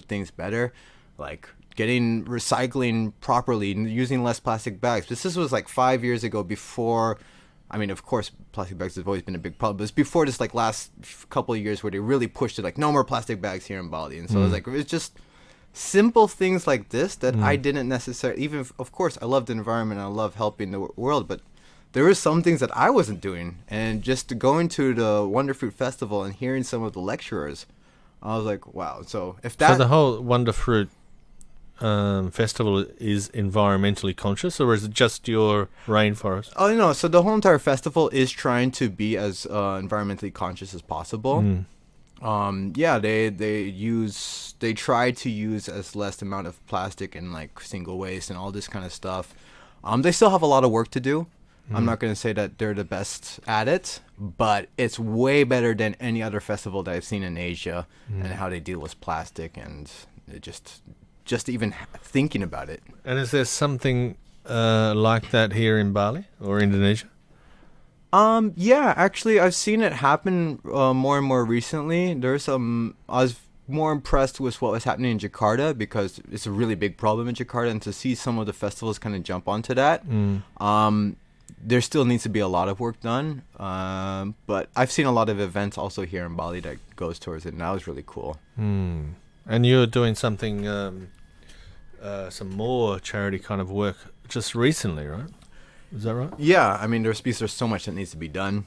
things better, like getting recycling properly and using less plastic bags. This was like 5 years ago before. I mean, of course, plastic bags have always been a big problem, but it's before this like last couple of years where they really pushed it, like no more plastic bags here in Bali. And so it was just simple things like this that I didn't necessarily, even if, of course, I love the environment, I love helping the world, but there were some things that I wasn't doing. And just going to the Wonder Fruit Festival and hearing some of the lecturers, I was like, wow. So if that... So the whole Wonder Fruit festival is environmentally conscious, or is it just your rainforest? Oh, no. So the whole entire festival is trying to be as environmentally conscious as possible. Yeah, they try to use as less amount of plastic and like single waste and all this kind of stuff. They still have a lot of work to do. I'm not going to say that they're the best at it, but it's way better than any other festival that I've seen in Asia and how they deal with plastic and it just even thinking about it. And is there something like that here in Bali or Indonesia? Yeah, actually, I've seen it happen more and more recently. I was more impressed with what was happening in Jakarta because it's a really big problem in Jakarta, and to see some of the festivals kind of jump onto that, there still needs to be a lot of work done. But I've seen a lot of events also here in Bali that goes towards it, and that was really cool. And you're doing something, some more charity kind of work just recently, right? Is that right? Yeah, I mean, there's so much that needs to be done.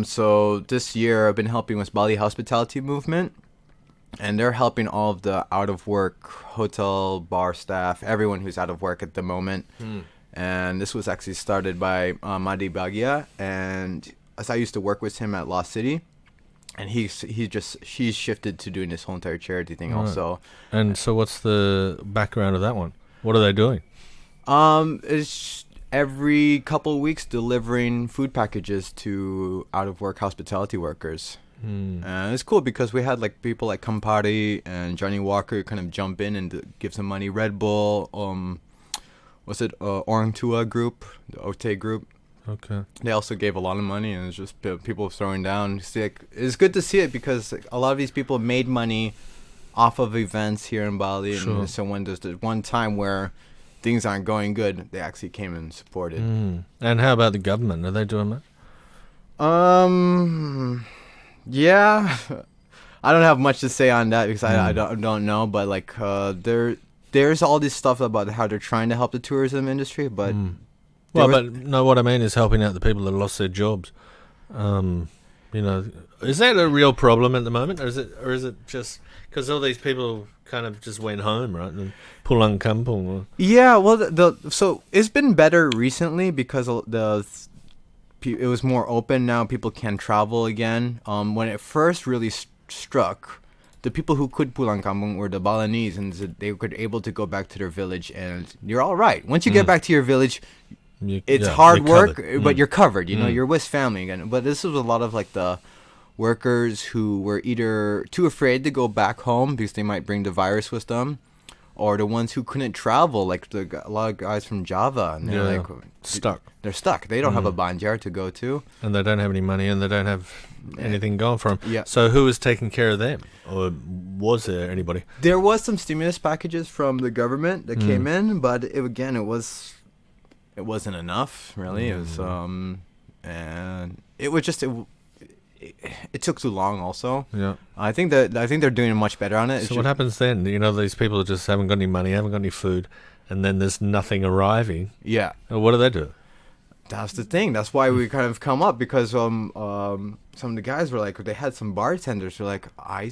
So this year I've been helping with Bali Hospitality Movement, and they're helping all of the out-of-work hotel, bar staff, everyone who's out of work at the moment. And this was actually started by Madi Bagia, and as I used to work with him at Lost City, and he's shifted to doing this whole entire charity thing also. And so what's the background of that one? What are they doing? It's every couple of weeks delivering food packages to out-of-work hospitality workers. And it's cool because we had like people like Campari and Johnny Walker kind of jump in and give some money. Red Bull, Orang Tua group, the Ote group. Okay. They also gave a lot of money, and it's just people throwing down. It's good to see it because a lot of these people made money off of events here in Bali. Sure. And so when there's one time where things aren't going good, they actually came and supported. And how about the government? Are they doing that? Yeah. I don't have much to say on that because I don't know, but like there's all this stuff about how they're trying to help the tourism industry, but what I mean is helping out the people that lost their jobs. Is that a real problem at the moment, or is it just because all these people kind of just went home, right? And pulang kampung. Yeah, well, so it's been better recently because it was more open now. People can travel again. When it first really struck, the people who could pulang kampung were the Balinese, and they were able to go back to their village, and you're all right. Once you get back to your village, it's hard work, but you're covered. You're with family again. But this was a lot of like the workers who were either too afraid to go back home because they might bring the virus with them, or the ones who couldn't travel, like a lot of guys from Java, and they're like stuck. They're stuck. They don't have a banjar to go to, and they don't have any money, and they don't have anything going for them. Yeah. So who was taking care of them, or was there anybody? There was some stimulus packages from the government that came in, but it wasn't enough, really. It was and it was just it took too long. Also, I think they're doing much better on it. So what happens then? These people just haven't got any money, haven't got any food, and then there's nothing arriving. Yeah. What do they do? That's the thing. That's why we kind of come up, because some of the guys were like, they had some bartenders who were like, I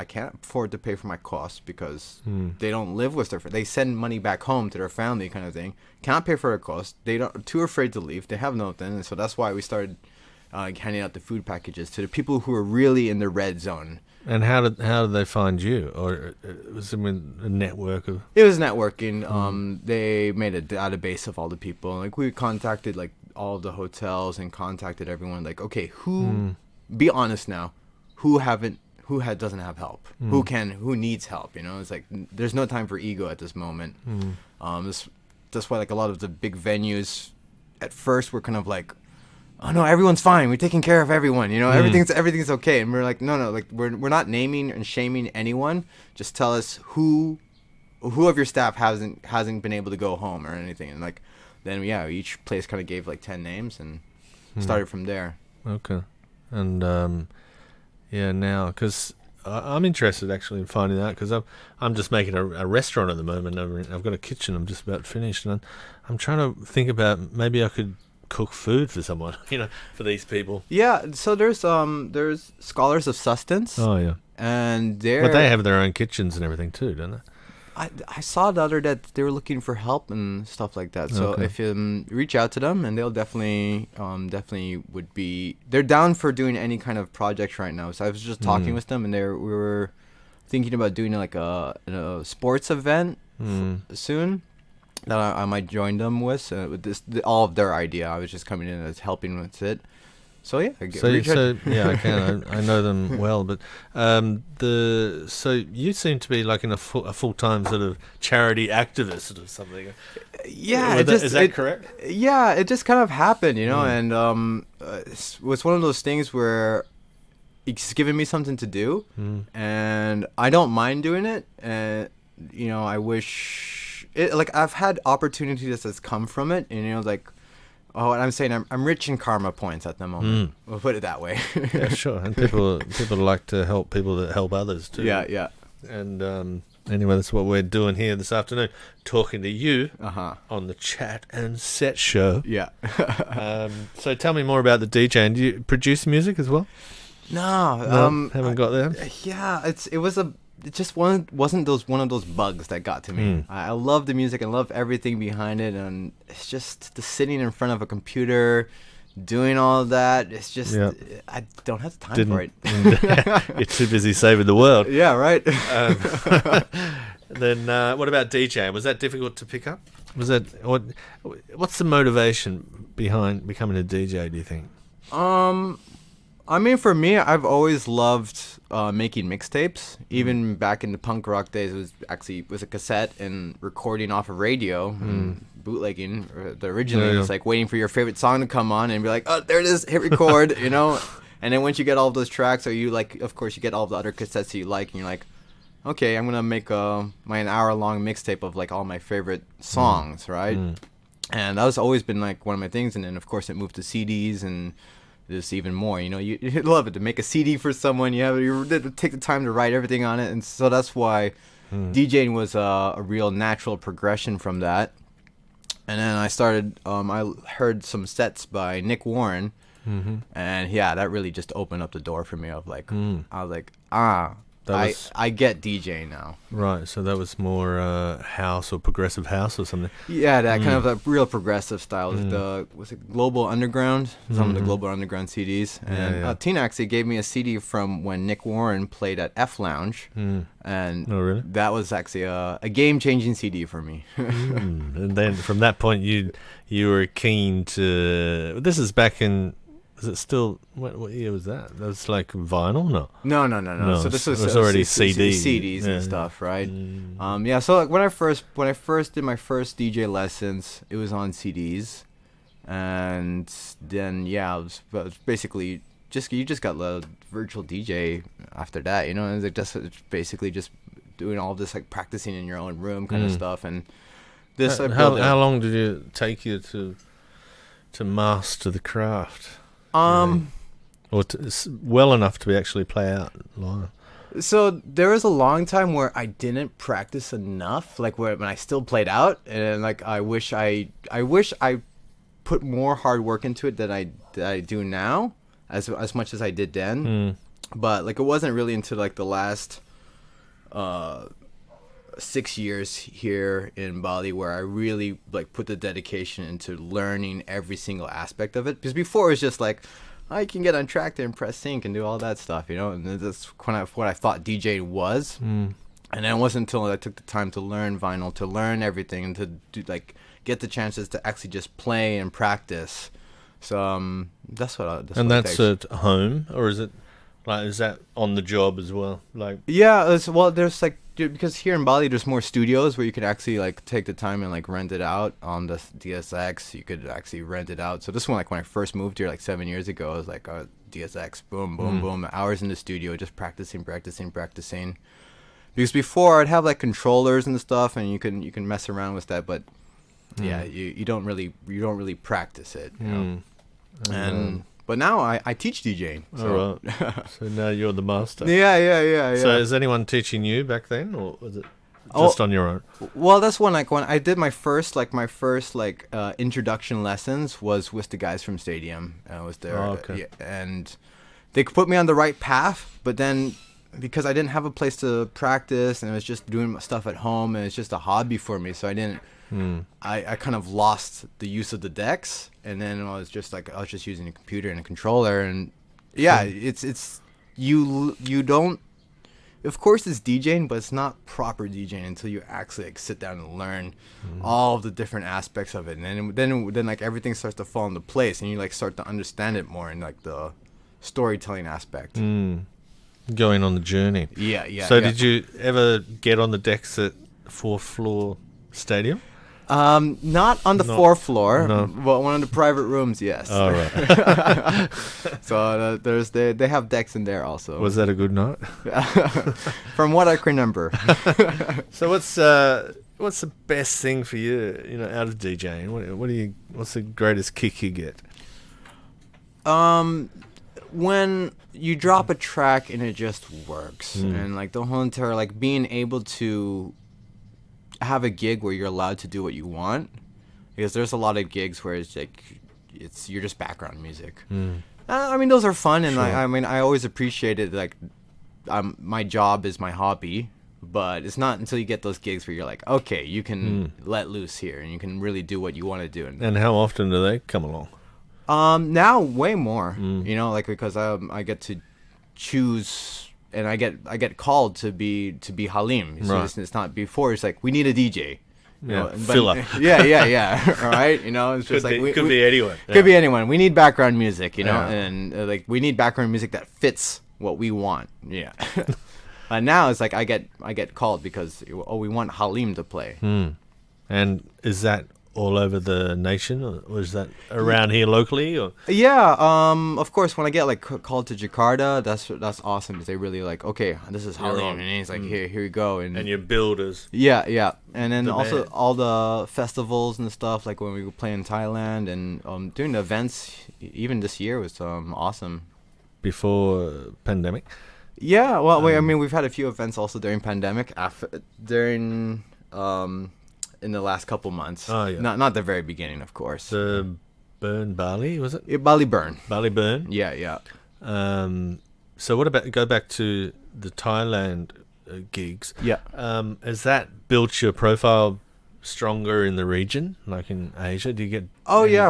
can't afford to pay for my costs because they don't live with they send money back home to their family, kind of thing. Can't pay for their costs. They don't too afraid to leave. They have nothing, and so that's why we started handing out the food packages to the people who are really in the red zone. And how did they find you? Or was it a network of? It was networking. They made a database of all the people. Like we contacted like all of the hotels and contacted everyone. Like, okay, be honest now, who doesn't have help? Who needs help? It's like there's no time for ego at this moment. That's why like a lot of the big venues at first were kind of like, oh no, everyone's fine. We're taking care of everyone. Everything's okay. And we're like, no, like we're not naming and shaming anyone. Just tell us who of your staff hasn't been able to go home or anything. And like, then each place kind of gave like 10 names and started from there. Okay. And now because I'm interested actually in finding out, because I'm just making a restaurant at the moment. I've got a kitchen. I'm just about finished, and I'm trying to think about maybe I could cook food for someone, for these people. Yeah, so there's Scholars of Sustenance. Oh yeah, and but they have their own kitchens and everything too, don't they? I saw the other that they were looking for help and stuff like that. So if you reach out to them, and they'll definitely would be, they're down for doing any kind of project right now. So I was just talking with them, and we were thinking about doing like a sports event soon that I might join them with. With all of their idea, I was just coming in as helping with it. So yeah, I can. I know them well, but so you seem to be like in a full-time sort of charity activist or something. Yeah, is that correct? Yeah, it just kind of happened, and it was one of those things where it's given me something to do, and I don't mind doing it, and I wish it, like I've had opportunities that's come from it, and like. Oh, and I'm saying I'm rich in karma points at the moment. We'll put it that way. Yeah, sure. And people like to help people that help others too. Yeah. And anyway, that's what we're doing here this afternoon, talking to you on the Chat and Set show. Yeah. So tell me more about the DJ. And do you produce music as well? No, haven't got there. Yeah, it just wasn't one of those bugs that got to me. I love the music and love everything behind it, and it's just the sitting in front of a computer, doing all of that. It's just I don't have the time for it. You're too busy saving the world. Yeah, right. Then what about DJing? Was that difficult to pick up? What's the motivation behind becoming a DJ, do you think? I mean, for me, I've always loved making mixtapes. Even back in the punk rock days, it was a cassette and recording off of radio, and bootlegging. Originally, it was like waiting for your favorite song to come on and be like, oh, there it is, hit record, And then once you get all of those tracks, or you like, of course, you get all the other cassettes that you like, and you're like, okay, I'm gonna make an hour-long mixtape of like all my favorite songs, right? And that was always been like one of my things. And then of course it moved to CDs and. This even more, you love it to make a CD for someone. You take the time to write everything on it, and so that's why DJing was a real natural progression from that. And then I started. I heard some sets by Nick Warren, and that really just opened up the door for me. Of like, I was like, I get DJing now. Right, so that was more house or progressive house or something. Yeah, that kind of a real progressive style. Was it Global Underground? Some of the Global Underground CDs. And Tina actually gave me a CD from when Nick Warren played at F Lounge. And that was actually a game-changing CD for me. And then from that point, you were keen to... This is back in... Is it still? What year was that? That was like vinyl, no? No. So this was already CDs, CDs and stuff, right? So like when I first did my first DJ lessons, it was on CDs, and then it was basically you just got the virtual DJ after that, And it's like it's basically just doing all this like practicing in your own room kind of stuff, and this. How long did it take you to master the craft? Or well enough to actually play out live. So there was a long time where I didn't practice enough, like when I still played out, and like I wish I put more hard work into it than I do now, as much as I did then. But like it wasn't really until like the last 6 years here in Bali where I really like put the dedication into learning every single aspect of it. Because before it was just like I can get on Tractor and press sync and do all that stuff, and that's kind of what I thought DJing was. And then it wasn't until I took the time to learn vinyl, to learn everything, and to do, like get the chances to actually just play and practice. So that's what. That's at home, or is it? Like, is that on the job as well? Like, yeah, there's because here in Bali there's more studios where you could actually like take the time and like rent it out on the DSX. You could actually rent it out. So this one, like when I first moved here like 7 years ago, I was like DSX, boom, boom, boom, hours in the studio just practicing. Because before I'd have like controllers and stuff, and you can mess around with that, but yeah, you don't really practice it, you know. And but now I teach DJing. So. All right. So now you're the master. Yeah. So is anyone teaching you back then, or was it just on your own? Well, that's when I did my first introduction lessons was with the guys from Stadium. I was there, and they put me on the right path. But then, because I didn't have a place to practice, and I was just doing stuff at home, and it's just a hobby for me, so I didn't. I kind of lost the use of the decks, and then I was just using a computer and a controller, and it's you don't. Of course, it's DJing, but it's not proper DJing until you actually like sit down and learn all of the different aspects of it, and then like everything starts to fall into place, and you like start to understand it more in like the storytelling aspect. Going on the journey. Yeah. So did you ever get on the decks at 4th floor Stadium? Not on the 4th floor, No. but one of the private rooms, yes. All right. So they have decks in there also. Was that a good night? From what I can remember. So what's the best thing for you, out of DJing? What's the greatest kick you get? When you drop a track and it just works, and like the whole entire like being able to have a gig where you're allowed to do what you want, because there's a lot of gigs where it's like you're just background music. I mean, those are fun, and Sure. I always appreciated like my job is my hobby, but it's not until you get those gigs where you're like, okay, you can let loose here and you can really do what you want to do. And how often do they come along? Now way more, like because I get to choose. And I get called to be Halim. So Right. it's not before. It's like we need a DJ. Filler. Yeah. All right. It's just Could be anyone. Could be anyone. We need background music. Yeah. And like we need background music that fits what we want. Yeah. And now it's like I get called because we want Halim to play. And is that all over the nation, or is that around here locally? Or Yeah, of course, when I get like called to Jakarta, that's awesome because they really like, okay, this is You're Halim, on. and he's like, here you go, and your builders. yeah, and then The also man. all the festivals and stuff, like when we were playing in Thailand and doing the events, even this year was awesome. Before pandemic? Yeah, well, I mean, we've had a few events also during pandemic, in the last couple months. Oh, yeah. Not the very beginning, of course. The Burn Bali, was it? Bali Burn. Bali Burn? Yeah. So what about, go back to the Thailand gigs. Yeah. Has that built your profile stronger in the region, like in Asia? Do you get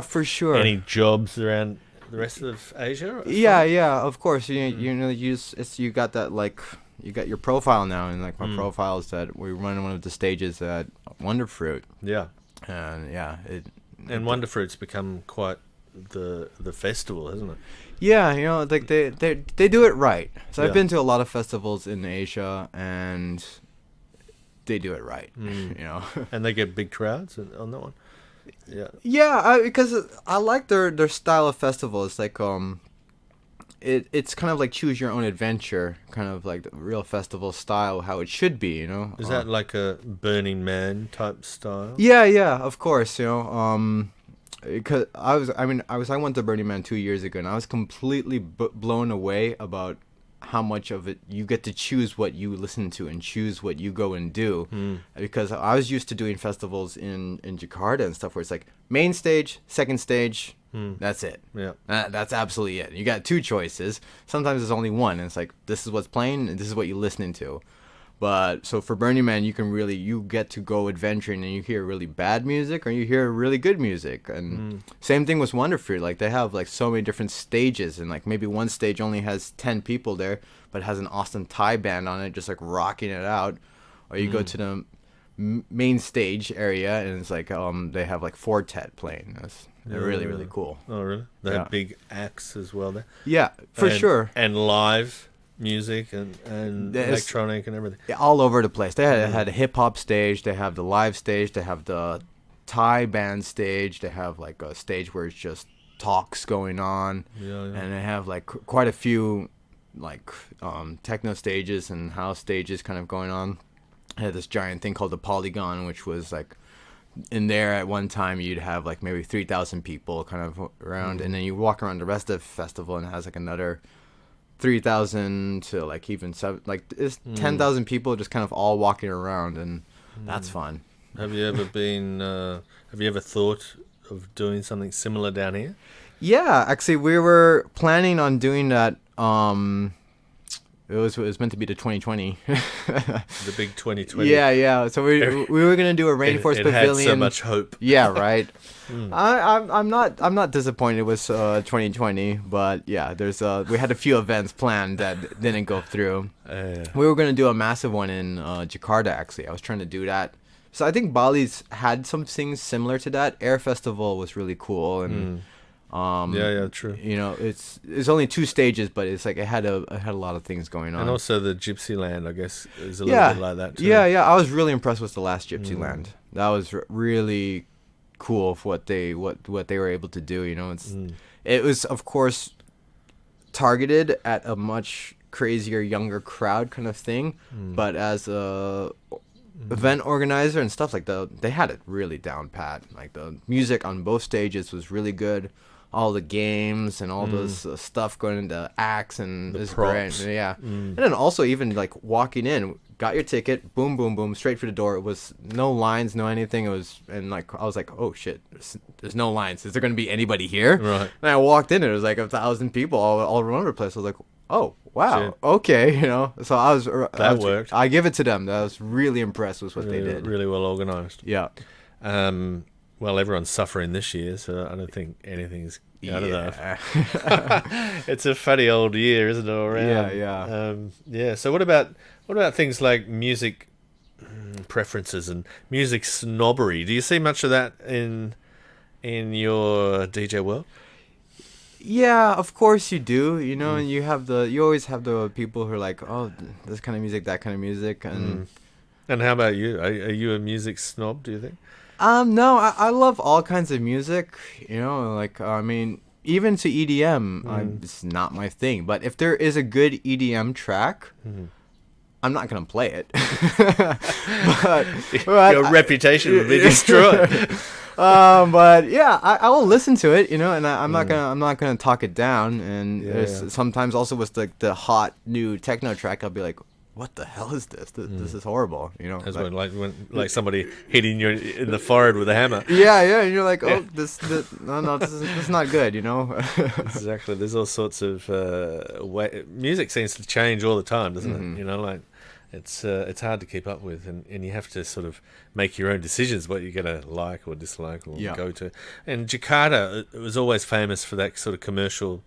For sure. any jobs around the rest of Asia? Yeah, of course. You got that, like, you got your profile now, and like my profile is that we run one of the stages at Wonderfruit. Yeah. And yeah, And Wonderfruit's become quite the festival, hasn't it? Yeah, like they do it right. So Yeah. I've been to a lot of festivals in Asia, and they do it right. And they get big crowds on that one. Yeah. Yeah, because I like their style of festival. It's like it's kind of like choose your own adventure, kind of like the real festival style, how it should be. Is that like a Burning Man type style? Yeah, of course. Because I went to Burning Man 2 years ago, and I was completely blown away about how much of it you get to choose what you listen to and choose what you go and do. Because I was used to doing festivals in Jakarta and stuff where it's like main stage, second stage, that's it. Yeah. That's absolutely it. You got two choices. Sometimes there's only one, and it's like this is what's playing and this is what you're listening to. But so for Burning Man, you get to go adventuring, and you hear really bad music or you hear really good music. And same thing with Wonderfruit. Like they have like so many different stages, and like maybe one stage only has 10 people there, but has an awesome Thai band on it, just like rocking it out. Or you go to the main stage area, and it's like they have like Fortet playing. They're really cool. Oh, really? They have big acts as well there. Yeah, for sure. And live music and There's- electronic and everything. all over the place. They had a hip hop stage. They have the live stage. They have the Thai band stage. They have like a stage where it's just talks going on, Yeah, yeah. and they have like quite a few like techno stages and house stages kind of going on. They had this giant thing called the Polygon, which was like in there at one time you'd have like maybe 3,000 people kind of around, and then you walk around the rest of the festival and it has like another 3,000 to like even seven, like it's 10,000 people just kind of all walking around, and that's fun. Have you ever been? Have you ever thought of doing something similar down here? Yeah, actually, we were planning on doing that. It was meant to be the 2020. The big 2020. Yeah. So we were gonna do a rainforest it pavilion. had so much hope. Yeah, right. I'm not disappointed with 2020, but yeah, we had a few events planned that didn't go through. We were gonna do a massive one in Jakarta. Actually, I was trying to do that. So I think Bali's had some things similar to that. Air Festival was really cool, and Yeah, true. you know, it's only 2 stages, but it's like it had a lot of things going on. And also the Gypsy Land, I guess, is a little bit like that too. Yeah. I was really impressed with the last Gypsy Land. That was really cool for what they were able to do. You know, it was of course targeted at a much crazier, younger crowd kind of thing, but as a event organizer and stuff like they had it really down pat. Like the music on both stages was really good. All the games and all those stuff going into acts and The it's props. great. Yeah. And then also even like walking in, got your ticket, boom, boom, boom, straight through the door. It was no lines, no anything. It was, and like I was like, oh shit, there's no lines. Is there going to be anybody here? Right. And I walked in, and it was like 1,000 people all over the place. I was like, oh wow, Shit. okay, you know. So I was worked. I give it to them. I was really impressed with what they did. Really well organized. Yeah. Well, everyone's suffering this year, so I don't think anything's out of that. Yeah. It's a funny old year, isn't it? All around. Yeah. So what about things like music preferences and music snobbery? Do you see much of that in your DJ world? Yeah, of course you do. You know, and you always have the people who are like, oh, this kind of music, that kind of music, and And how about you? Are you a music snob? Do you think? no, I love all kinds of music. You know, like I mean, even to EDM, it's not my thing. But if there is a good EDM track, I'm not gonna play it. but Your reputation would be destroyed. but yeah, I will listen to it, you know, and I'm not gonna talk it down. And there's sometimes also with the hot new techno track, I'll be like, what the hell is this? This is horrible, you know. As when somebody hitting you in the forehead with a hammer. Yeah, and you're like, oh, this is not good, you know. Exactly. There's all sorts of music seems to change all the time, doesn't it? You know, like it's hard to keep up with, and you have to sort of make your own decisions what you're gonna like or dislike or go to. And Jakarta, it was always famous for that sort of commercial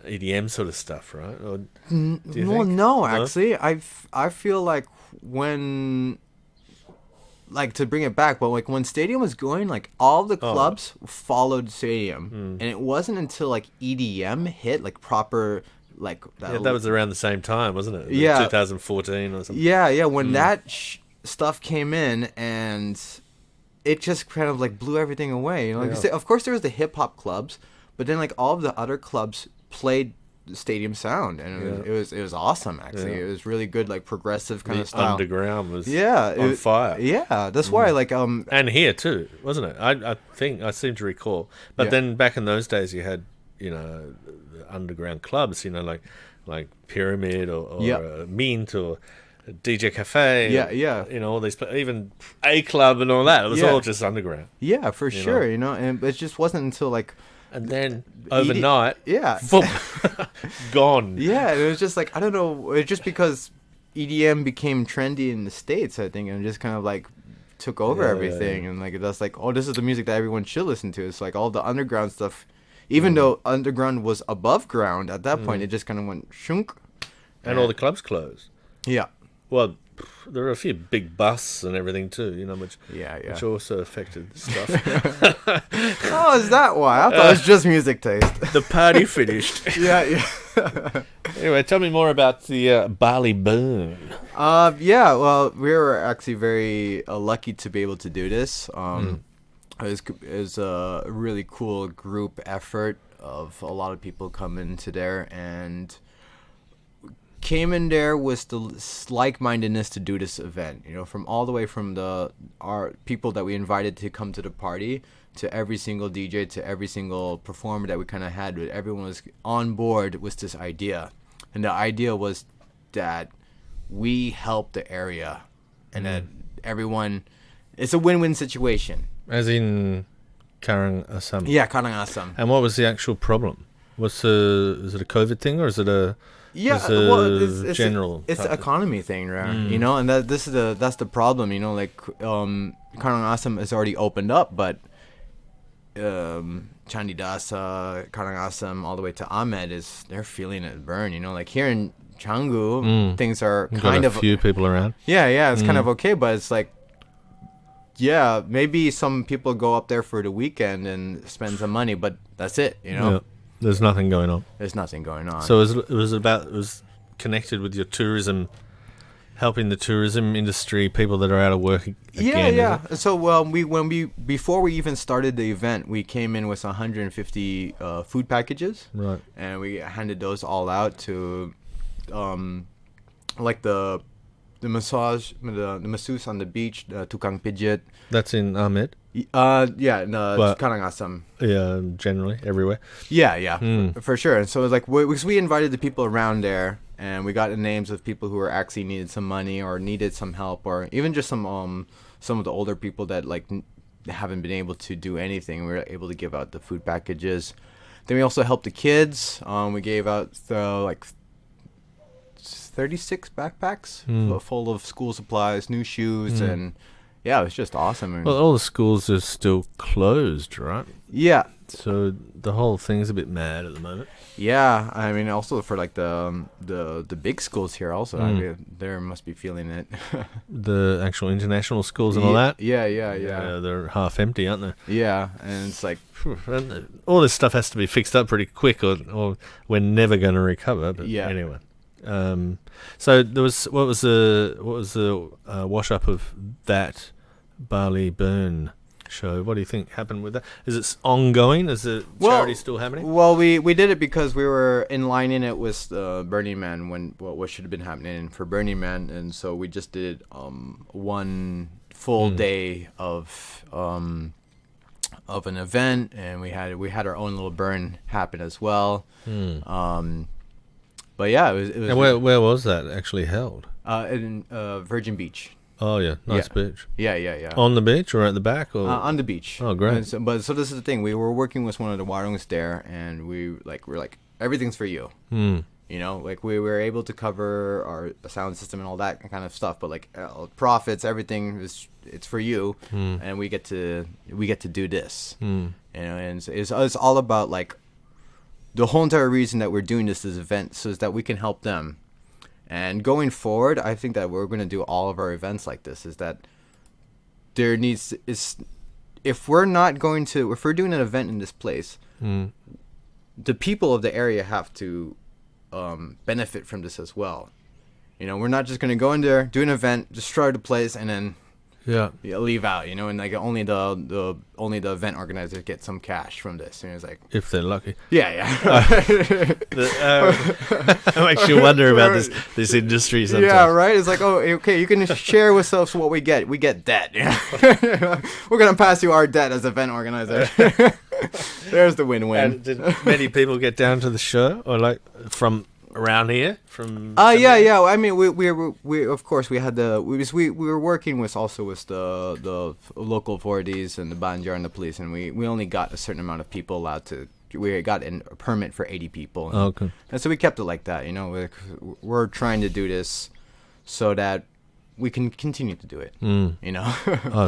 EDM sort of stuff, right? Or do you think? No, actually, I feel like when, like, to bring it back, but like when Stadium was going, like all the clubs followed Stadium, and it wasn't until like EDM hit, like proper, like that was around the same time, wasn't it? Yeah, 2014 or something. Yeah, when that stuff came in, and it just kind of like blew everything away. You know, like of course there was the hip hop clubs, but then like all of the other clubs played Stadium sound, and it was awesome. Actually, it was really good, like progressive kind of style. Underground was on fire. Yeah, that's why like and here too, wasn't it? I think I seem to recall. But then back in those days, you had the underground clubs, like Pyramid or Mint or DJ Cafe. Yeah. All these, even A Club and all that. It was all just underground. Yeah, for sure. You know, and it just wasn't until like. And then overnight, boom, gone. Yeah, it was just like, I don't know, it's just because EDM became trendy in the States, I think, and just kind of like took over everything. And like that's like, oh, this is the music that everyone should listen to. It's like all the underground stuff, even though underground was above ground at that point, it just kind of went shunk. And all the clubs closed. Yeah. Well, there were a few big busts and everything too, which also affected stuff. Oh, is that why? I thought it was just music taste. The party finished. Yeah. Anyway, tell me more about the Bali Burn. Yeah, well, we were actually very lucky to be able to do this. It was a really cool group effort of a lot of people coming to there, and came in there with the like-mindedness to do this event. From all the way from our people that we invited to come to the party, to every single DJ, to every single performer that we kind of had. Everyone was on board with this idea, and the idea was that we help the area, and that everyone, it's a win-win situation. As in Karang Assam. Yeah, Karang Assam. And what was the actual problem? Is it a COVID thing, or is it a it's general? It's the economy thing, right? And that's the problem. Like Karang Assam is already opened up, but Chandidasa, Karang Assam, all the way to Ahmed they're feeling it burn. Like here in Canggu, things are kind of a few people around. Yeah, it's kind of okay, but it's like, yeah, maybe some people go up there for the weekend and spend some money, but that's it. Yeah. There's nothing going on. There's nothing going on. So it was connected with your tourism, helping the tourism industry, people that are out of work again. Yeah. So before we even started the event, we came in with 150 food packages. Right. And we handed those all out to, like the masseuse on the beach, tukang pijit. That's in Ahmed. Yeah, no, Karang Assam. Yeah, generally everywhere. Yeah, for sure. And so it's like because we invited the people around there, and we got the names of people who were actually needed some money or needed some help, or even just some of the older people that like haven't been able to do anything. We were able to give out the food packages. Then we also helped the kids. We gave out 36 backpacks full of school supplies, new shoes, and yeah, it was just awesome. Well, all the schools are still closed, right? Yeah. So the whole thing's a bit mad at the moment. Yeah, I mean, also for like the big schools here, also, I mean, they must be feeling it. The actual international schools and all that. Yeah. They're half empty, aren't they? Yeah, and it's like all this stuff has to be fixed up pretty quick, or we're never going to recover. But anyway. So there was what was the wash up of that Bali Burn show? What do you think happened with that? Is it ongoing? Is the charity still happening? Well, we did it because we were in line in it with Burning Man when what should have been happening for Burning Man, and so we just did one full day of an event, and we had our own little burn happen as well. But yeah, it was. And where was that actually held? In Virgin Beach. Oh yeah, nice beach. Yeah. On the beach or at the back? Or? On the beach. Oh great. So this is the thing. We were working with one of the warungs there, and we're like everything's for you. Like we were able to cover our sound system and all that kind of stuff, but like profits, everything it's for you, and we get to do this. And it's all about like. The whole entire reason that we're doing this event so is that we can help them. And going forward, I think that we're going to do all of our events like this, is that if we're doing an event in this place, the people of the area have to benefit from this as well. We're not just going to go in there, do an event, destroy the place, and then leave out, and like only the event organizers get some cash from this, and it's like if they're lucky. Yeah. It makes you wonder about this industry sometimes. Yeah, right. It's like, oh, okay, you can share with us what we get. We get debt. We're gonna pass you our debt as event organizer. There's the win-win. And did many people get down to the show, or like from around here? Yeah. I mean, we of course we had we were working with the local authorities and the Banjar and the police, and we only got a certain amount of people allowed to. We got a permit for 80 people. Okay. And so we kept it like that. We're trying to do this so that we can continue to do it. Oh,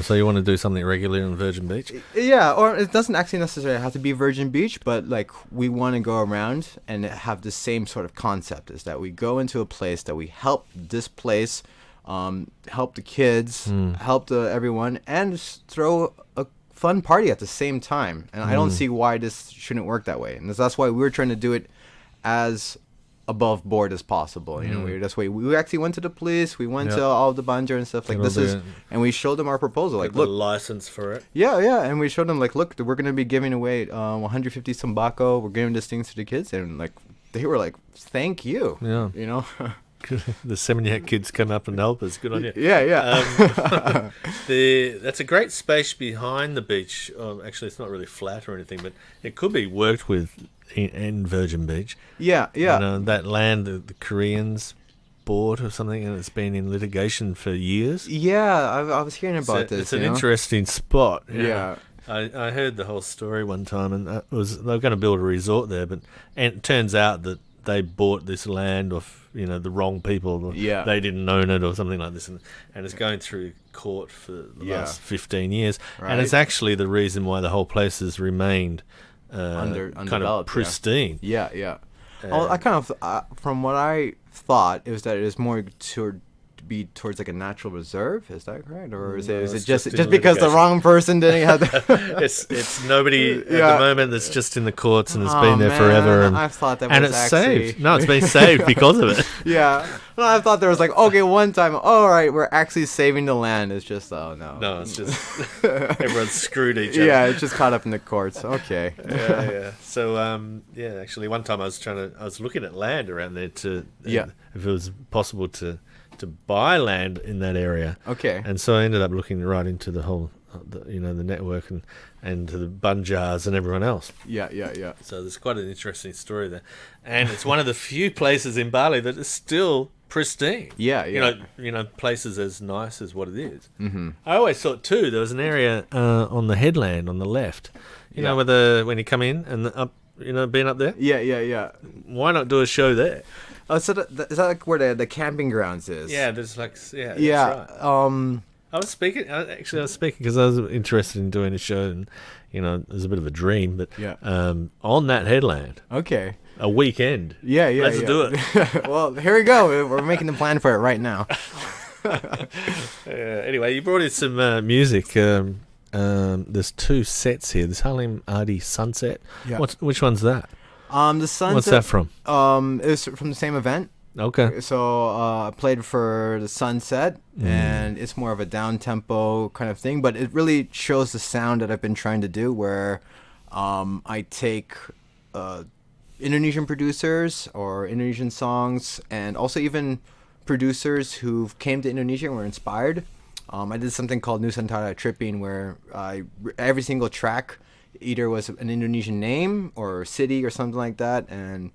so you want to do something regular in Virgin Beach? Yeah, or it doesn't actually necessarily have to be Virgin Beach, but like we want to go around and have the same sort of concept, is that we go into a place that we help this place, help the kids, help everyone, and just throw a fun party at the same time. And I don't see why this shouldn't work that way. And that's why we're trying to do it as above board as possible. You know, we actually went to the police. We went Yep. to all the banjo and stuff like Get all this is, the- and we showed them our proposal. Like, Got the look, license for it. yeah, and we showed them like, look, we're gonna be giving away 150 tobacco. We're giving these things to the kids, and like they were like, thank you. Yeah. You know. The Seminyak kids come up and help us. Good on you. Yeah. That's a great space behind the beach. Actually, it's not really flat or anything, but it could be worked with in Virgin Beach. Yeah. That land the Koreans bought or something, and it's been in litigation for years. Yeah, I was hearing about this. It's an interesting spot. Yeah. I heard the whole story one time, and they were going to build a resort there, and it turns out that they bought this land off the wrong people. Yeah. They didn't own it or something like this, and it's going through court for the last 15 years, Right. and it's actually the reason why the whole place has remained kind of undeveloped, pristine. Yeah. Well, I kind of from what I thought, it was that it was more to be towards like a natural reserve. Is that correct, or is it it's just in because the litigation. wrong person didn't have the It's nobody at Yeah. the moment that's just in the courts and it's Oh, been there man, forever. And, I thought that and was it's actually saved. No, it's been saved because of it. Yeah. No, I thought there was like, okay, one time, all right, we're actually saving the land. It's just, oh no. No, it's just everyone's screwed each other. Yeah, it's just caught up in the courts. Okay. yeah. So, actually, one time I was looking at land around there if it was possible to buy land in that area. Okay. And so I ended up looking right into the whole, the network and to the Bunjars and everyone else. Yeah. So there's quite an interesting story there, and it's one of the few places in Bali that is still pristine. Yeah. Places as nice as what it is. Mm-hmm. I always thought too there was an area on the headland on the left, Yeah. when you come in and up, being up there. Yeah. Why not do a show there? Oh, so is that like where the camping grounds is? Yeah, there's that's right. I was speaking because I was interested in doing a show, and it was a bit of a dream, but Yeah. on that headland, Okay. a weekend. Yeah. Let's do it. Well, here we go. We're making the plan for it right now. Anyway, you brought in some music. There's two sets here. There's Halim Ardie Sunset. Yeah. Which one's that? The Sunset. What's that from? It was from the same event. Okay. So I played for the Sunset, and it's more of a down tempo kind of thing, but it really shows the sound that I've been trying to do, where I take Indonesian producers or Indonesian songs, and also even producers who came to Indonesia and were inspired. I did something called Nusantara Tripping, where every single track either was an Indonesian name or city or something like that, and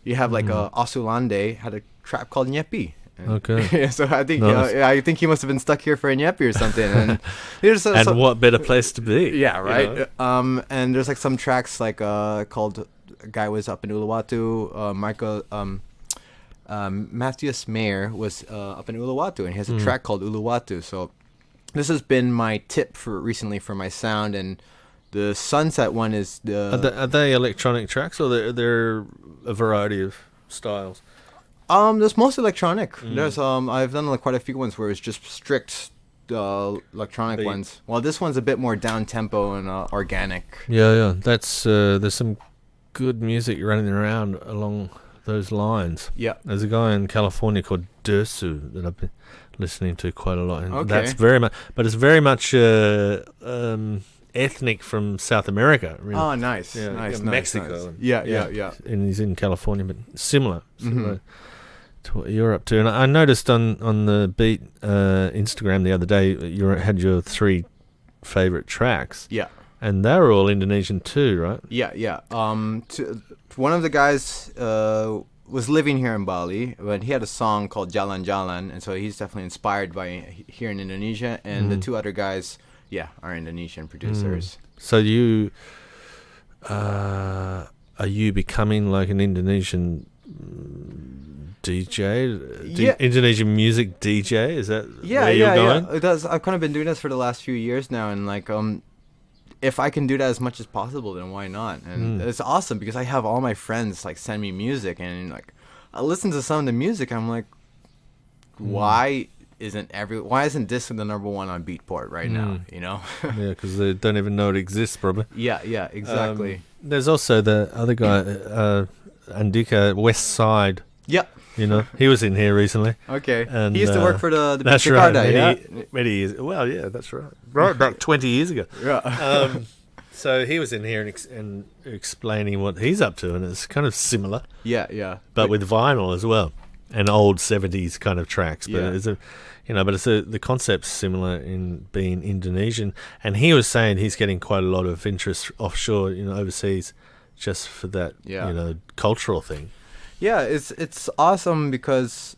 you have like Osulande had a trap called Nyepi. Okay. So I think Nice. I think he must have been stuck here for a Nyepi or something. And there's What better place to be? yeah, right. And there's like some tracks like called a guy was up in Uluwatu, Michael Matthias Mayer was up in Uluwatu, and he has a track called Uluwatu. So this has been my tip for recently for my sound, and the Sunset one is Are they electronic tracks, or they're a variety of styles? There's mostly electronic. There's I've done like quite a few ones where it's just strict electronic Beat. ones. Well, this one's a bit more down tempo and organic. Yeah. That's there's some good music running around along those lines. Yeah. There's a guy in California called Dursu that I've been listening to quite a lot, and Okay. that's very much. But it's very much ethnic from South America. Really. Oh, nice. Yeah, nice, yeah, nice, Mexico. nice. Yeah. And he's in California, but similar to what you're up to. And I noticed on the Beat Instagram the other day, you had your 3 favorite tracks, Yeah. and they were all Indonesian too, right? Yeah. One of the guys was living here in Bali, but he had a song called Jalan Jalan, and so he's definitely inspired by here in Indonesia. And the 2 other guys, are Indonesian producers. So you are you becoming like an Indonesian DJ? Indonesian music DJ? Is that where you're going? It does. I've kind of been doing this for the last few years now, and like if I can do that as much as possible, then why not? And it's awesome because I have all my friends like send me music, and like I listen to some of the music. I'm like, why isn't this the number 1 on Beatport right now? You know? Yeah, because they don't even know it exists, probably. Yeah, exactly. There's also the other guy, Andika West Side Yep. You know, he was in here recently. Okay. And, he used to work for the that's Jakarta, right. yeah? Many years. Well, yeah, that's right. Right back 20 years ago. Yeah. So he was in here and explaining what he's up to, and it's kind of similar, yeah. but with vinyl as well, and old 70s kind of tracks. But Yeah. the concept's similar in being Indonesian. And he was saying he's getting quite a lot of interest offshore, overseas, just for that, cultural thing. Yeah, it's awesome because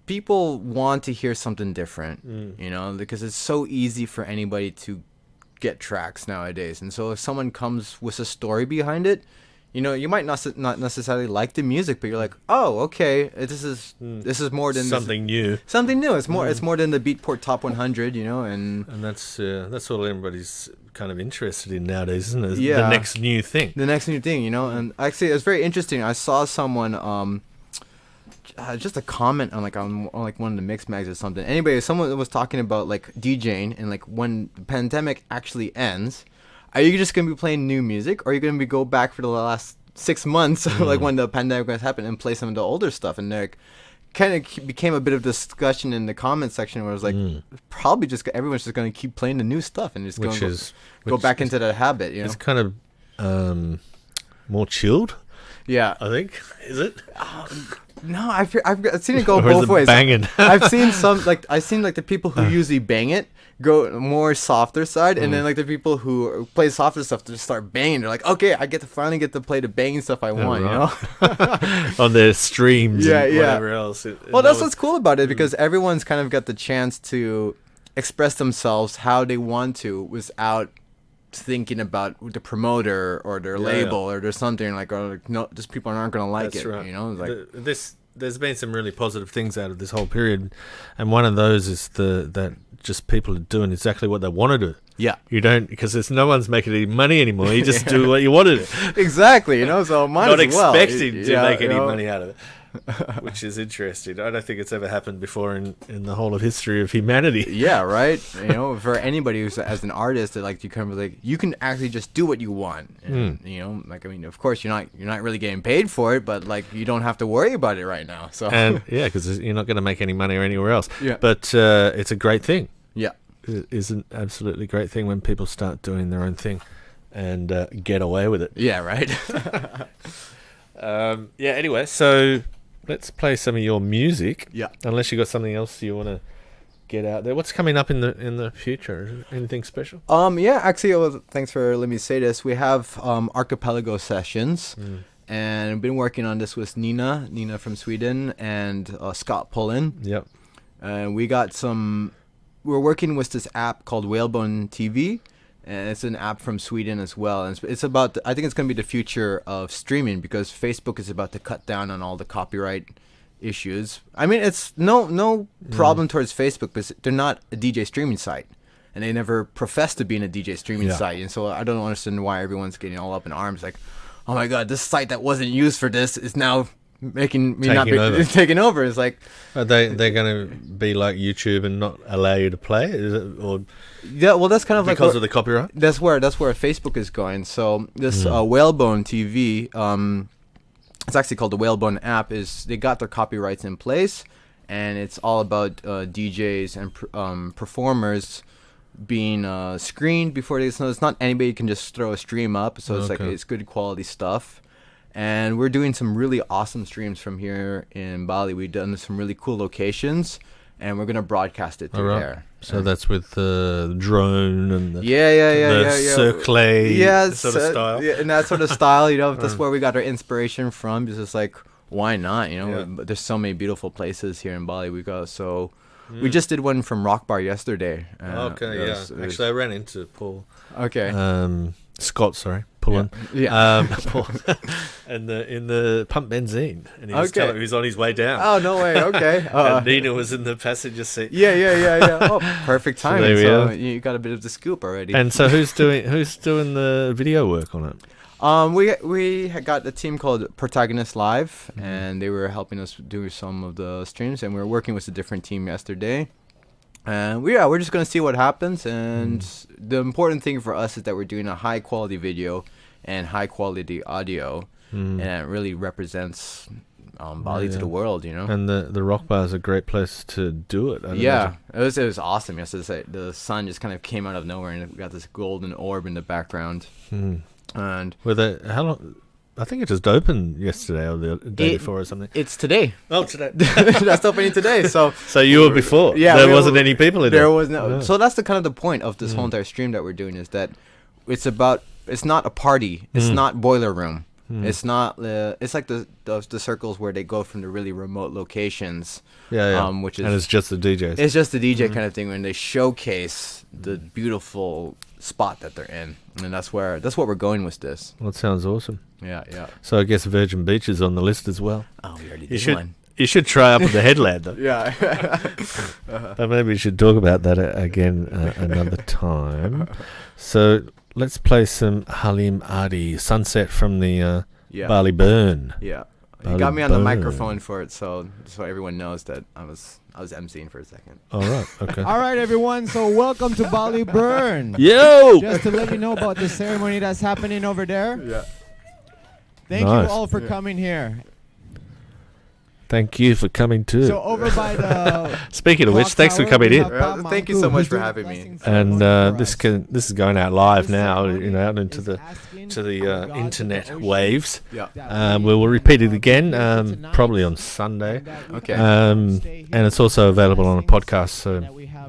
people want to hear something different, because it's so easy for anybody to get tracks nowadays. And so if someone comes with a story behind it, you might not necessarily like the music, but you're like, oh, okay, this is more than something new. Something new. It's more than the Beatport Top 100, and that's all everybody's kind of interested in nowadays, isn't it? Yeah. The next new thing. And actually it's very interesting. I saw someone just a comment on one of the mix mags or something. Anyway, someone was talking about like DJing and like when the pandemic actually ends, are you just gonna be playing new music, or are you gonna go back for the last 6 months, like when the pandemic has happened, and play some of the older stuff? And there kind of became a bit of discussion in the comment section where it was like, probably just everyone's just gonna keep playing the new stuff and just go back into that habit. It's kind of more chilled. Yeah, I think. Is it? No, I've seen it go Or is both it ways. banging? I've seen the people who usually bang it go more softer side, and then like the people who play softer stuff just start banging. They're like, okay, I finally get to play the banging stuff I want, right. On their streams, and whatever else. Well, that's what's cool about it, because everyone's kind of got the chance to express themselves how they want to without thinking about the promoter or their label or there's something like, no, just people aren't gonna like That's it. right. Like there's been some really positive things out of this whole period, and one of those is that just people are doing exactly what they want to do. Yeah, you don't, because no one's making any money anymore. You just do what you want to do. Exactly. So might not as well. expecting to make any money out of it. Which is interesting. I don't think it's ever happened before in the whole of history of humanity. Yeah, right. For anybody who's as an artist, that you kind of like, you can actually just do what you want. And, of course you're not really getting paid for it, but like you don't have to worry about it right now. So and because you're not going to make any money or anywhere else. Yeah. But it's a great thing. Yeah, it is an absolutely great thing when people start doing their own thing and get away with it. Yeah, right. Anyway, so let's play some of your music. Yeah. Unless you got something else you want to get out there. What's coming up in the future? Is there anything special? Yeah, actually, thanks for letting me say this. We have Archipelago sessions, and I've been working on this with Nina from Sweden, and Scott Pullen. Yep. And we're working with this app called Whalebone TV. And it's an app from Sweden as well. And it's about, I think it's going to be the future of streaming, because Facebook is about to cut down on all the copyright issues. I mean, it's no problem towards Facebook, because they're not a DJ streaming site. And they never profess to being a DJ streaming site. And so I don't understand why everyone's getting all up in arms. Like, oh my God, this site that wasn't used for this is now making me taking over. It's like, are they're going to be like YouTube and not allow you to play it? Is it, or yeah, well, that's kind of because of the copyright. That's where Facebook is going. So this Whalebone TV, it's actually called the Whalebone app. They got their copyrights in place, and it's all about DJs and performers being screened before they. So it's not anybody can just throw a stream up. So it's like it's good quality stuff. And we're doing some really awesome streams from here in Bali. We've done some really cool locations, and we're going to broadcast it through there. So that's with the drone and the circle sort of style. Yeah, and that sort of style, that's where we got our inspiration from. It's just like, why not? But there's so many beautiful places here in Bali we go. So we just did one from Rock Bar yesterday. Actually, I ran into Paul. Okay. Scott, sorry. Pullen. Yeah. Paul. And in the pump benzene. And he was telling me he was on his way down. Oh, no way. Okay. And Nina was in the passenger seat. Yeah. Oh, perfect timing. So you got a bit of the scoop already. And so who's doing the video work on it? We had got a team called Protagonist Live, and they were helping us do some of the streams, and we were working with a different team yesterday. And we're just gonna see what happens. And the important thing for us is that we're doing a high quality video and high quality audio, and it really represents Bali to the world, And the rock bar is a great place to do it. Yeah, it was awesome. Yesterday, the sun just kind of came out of nowhere, and we got this golden orb in the background. And how long? I think it just opened yesterday or the day before or something. It's today. Oh, today. That's opening today. So you were before. Yeah, there wasn't any people in there. There was no. So that's the kind of the point of this whole entire stream that we're doing is that it's not a party. It's not boiler room. It's not. It's like the circles where they go from the really remote locations. Yeah. Which is, and it's just the DJs. It's just the DJ kind of thing when they showcase the beautiful spot that they're in, and that's what we're going with this. Well, it sounds awesome. Yeah. So I guess Virgin Beach is on the list as well. Oh, we already did one. You should try up with the headland though. Yeah. But maybe we should talk about that again another time. So let's play some Halim Ardie, Sunset from the Bali Burn. Yeah. Bali You got me on the Burn. microphone for it, so everyone knows that I was emceeing for a second. All right. Okay. All right, everyone. So welcome to Bali Burn. Yo! Just to let you know about the ceremony that's happening over there. Yeah. Thank Nice. you all for coming here. Thank you for coming too. So over by the Speaking of which, clock thanks for tower, coming we in. have Yeah, Bob thank you Manku, so much who's for doing the having me. blessing And ceremony for this us. this is going out live This now, ceremony out into is the asking to the the gods of internet the ocean waves. Yeah. that We will repeat it again, probably on Sunday. Okay. And it's also available on a podcast, so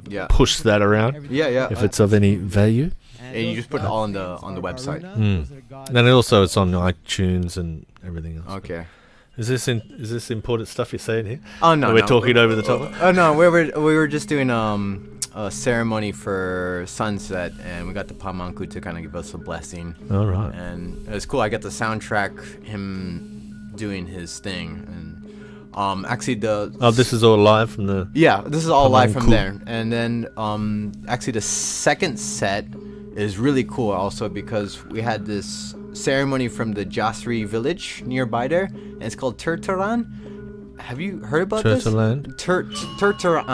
Yeah. push that around Yeah. if it's of any value. And you just put it all on the website. And also it's on iTunes and everything else. Okay. Is this important stuff you're saying here? Oh no. Are we no. talking over the top? Oh no, we were just doing a ceremony for sunset, and we got the Pamanku to kind of give us a blessing. All right. And it was cool. I got the soundtrack, him doing his thing, and actually This is all live from the. Yeah, this is all live from Pamanku. there. And then actually the second set is really cool also because we had this ceremony from the Jasri village nearby there, and it's called Tertaran. Have you heard about Tertaran? this? Tertaran. Terter.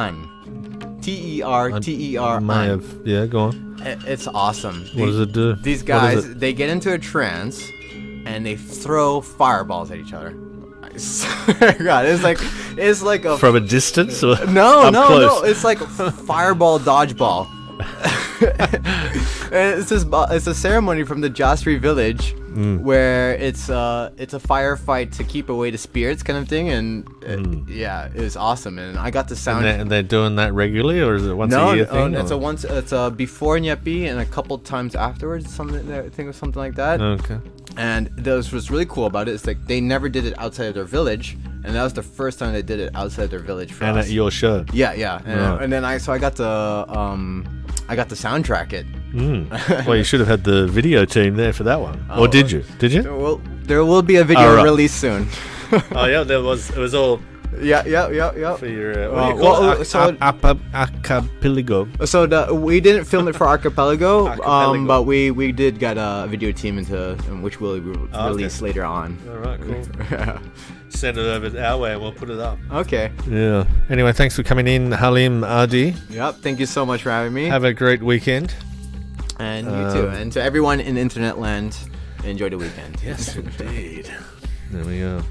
May have. Yeah, go on. It's awesome. What does it do? These What is guys, it? they get into a trance and they throw fireballs at each other. I swear to God, it's like a From a distance or no, up no, close? no. It's like fireball dodgeball. And it's a ceremony from the Jasri village where it's a firefight to keep away the spirits kind of thing, and yeah, it was awesome. And I got the sound. And they're doing that regularly, or is it once a year thing? It's a before Nyepi and a couple times afterwards. I think it was something like that. Okay. And this was really cool about it. It's like they never did it outside of their village, and that was the first time they did it outside their village for And us. at your show. Yeah. Right. And then I got to soundtrack it. Well, you should have had the video team there for that one. Or did you? Did you? Well, there will be a video All right. released soon. Oh yeah, there was. It was all Yeah. for your. What do you call it? Acapelligo. So we didn't film it for Archipelago, Archipelago. but we did get a video team which we'll release later on. All right, cool. Send it over our way and we'll put it up. Okay. Yeah. Anyway, thanks for coming in, Halim Ardie. Yep. Thank you so much for having me. Have a great weekend. And you too. And to everyone in internet land, enjoy the weekend. Yes, indeed. There we go.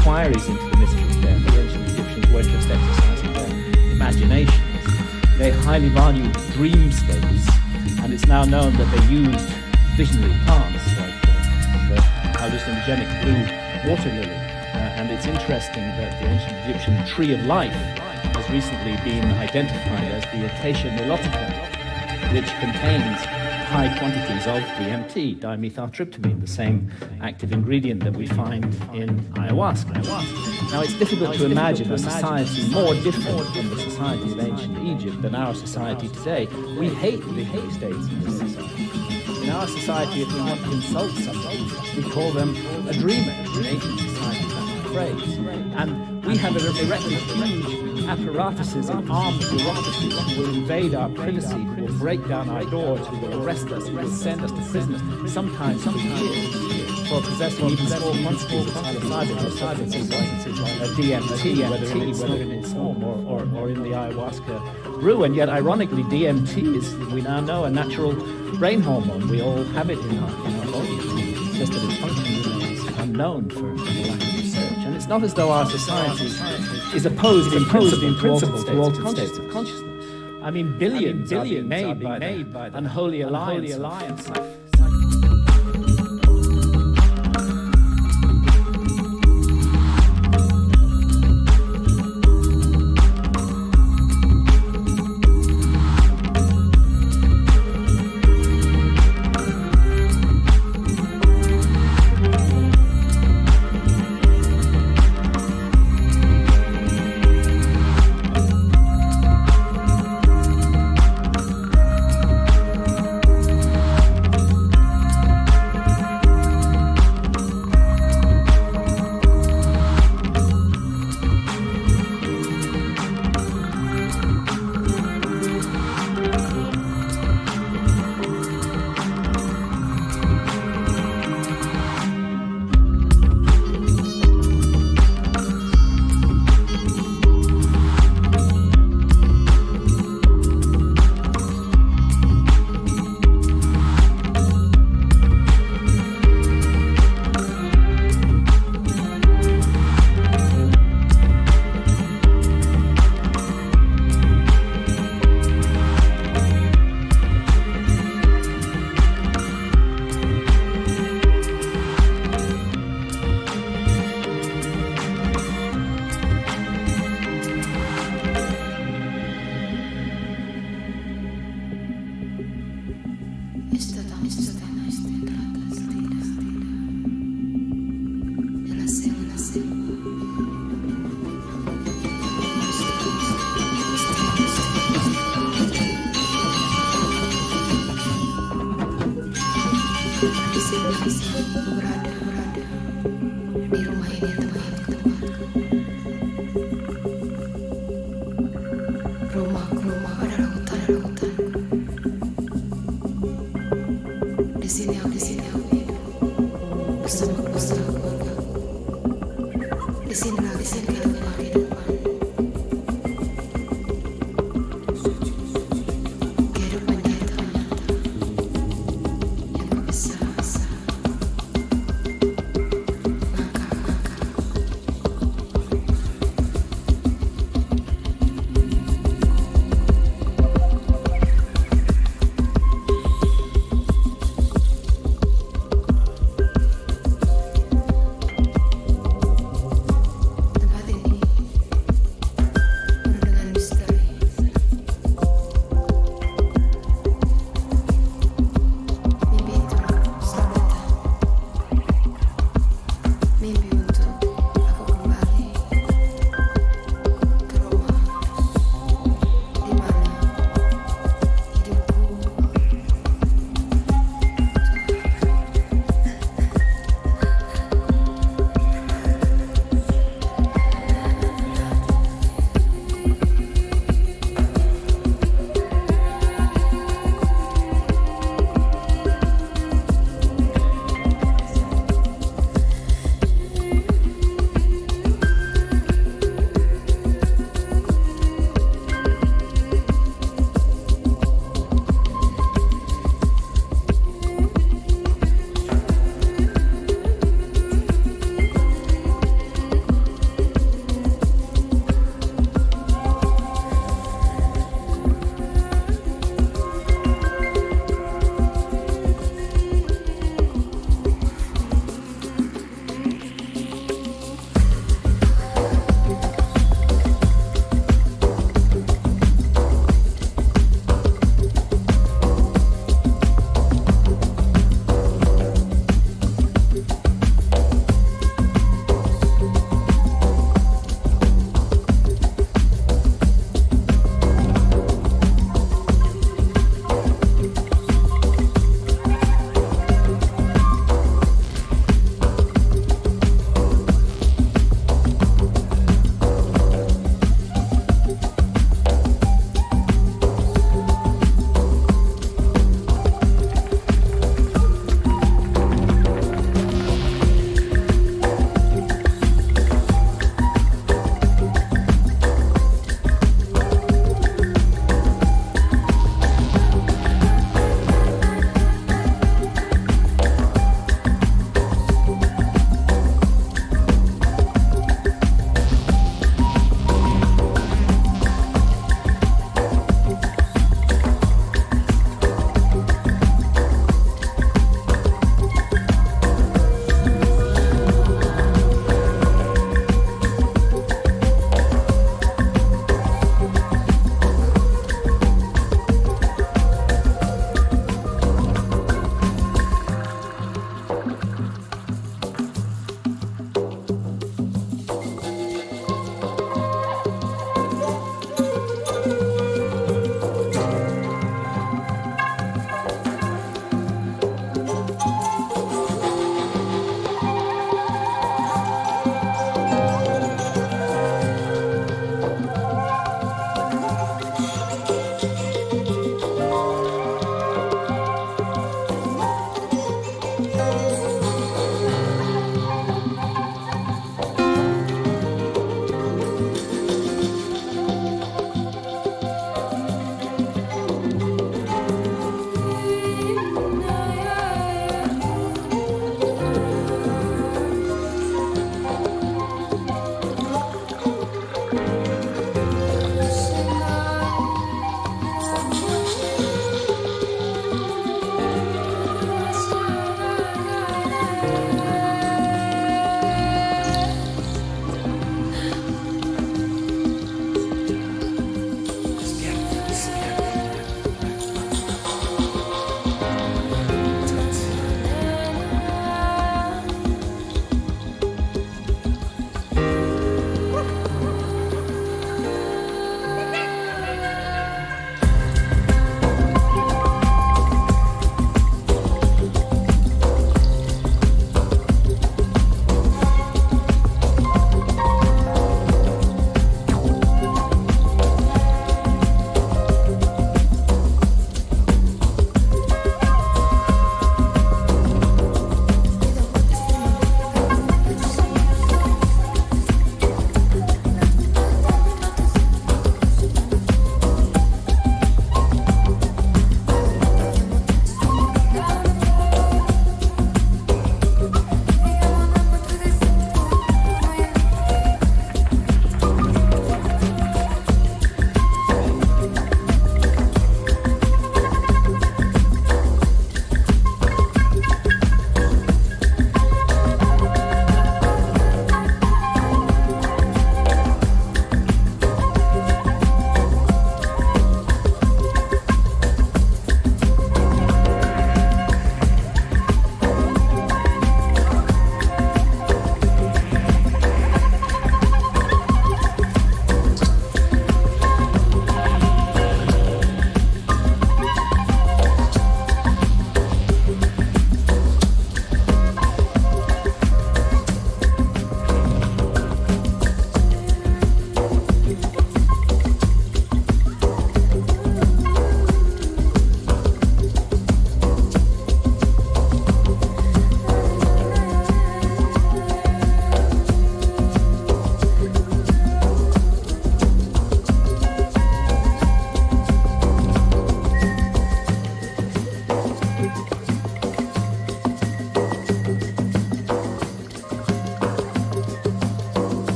inquiries into the mystery of death, the ancient Egyptians weren't just exercising their imaginations. They highly valued dream states and And it's now known that they used visionary plants like the hallucinogenic blue water lily. And it's interesting that the ancient Egyptian tree of life has recently been identified as the Acacia nilotica, which contains high quantities of DMT, dimethyltryptamine, the same active ingredient that we find in ayahuasca. Now, it's difficult to imagine a society more different from the society of ancient Egypt than our society today. We hate the states in this society. In our society, if we want to insult somebody, we call them a dreamer. In ancient society, that's the phrase. And we have erected huge apparatuses and armed bureaucracies who will invade our privacy, who will break down our doors, who will arrest us, who will send us to prison, sometimes for years, for possessing even small quantities of psilocybin substances like DMT, whether in its form or in the ayahuasca brew. And yet, ironically, DMT is, we now know, a natural brain hormone. We all have it in our bodies. Just that its function remains unknown for the lack of research. And it's not as though our society is opposed in principle to altered states of consciousness. I mean, billions are being made by the unholy alliance.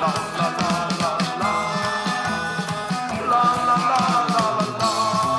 la la la la la la la la la la la.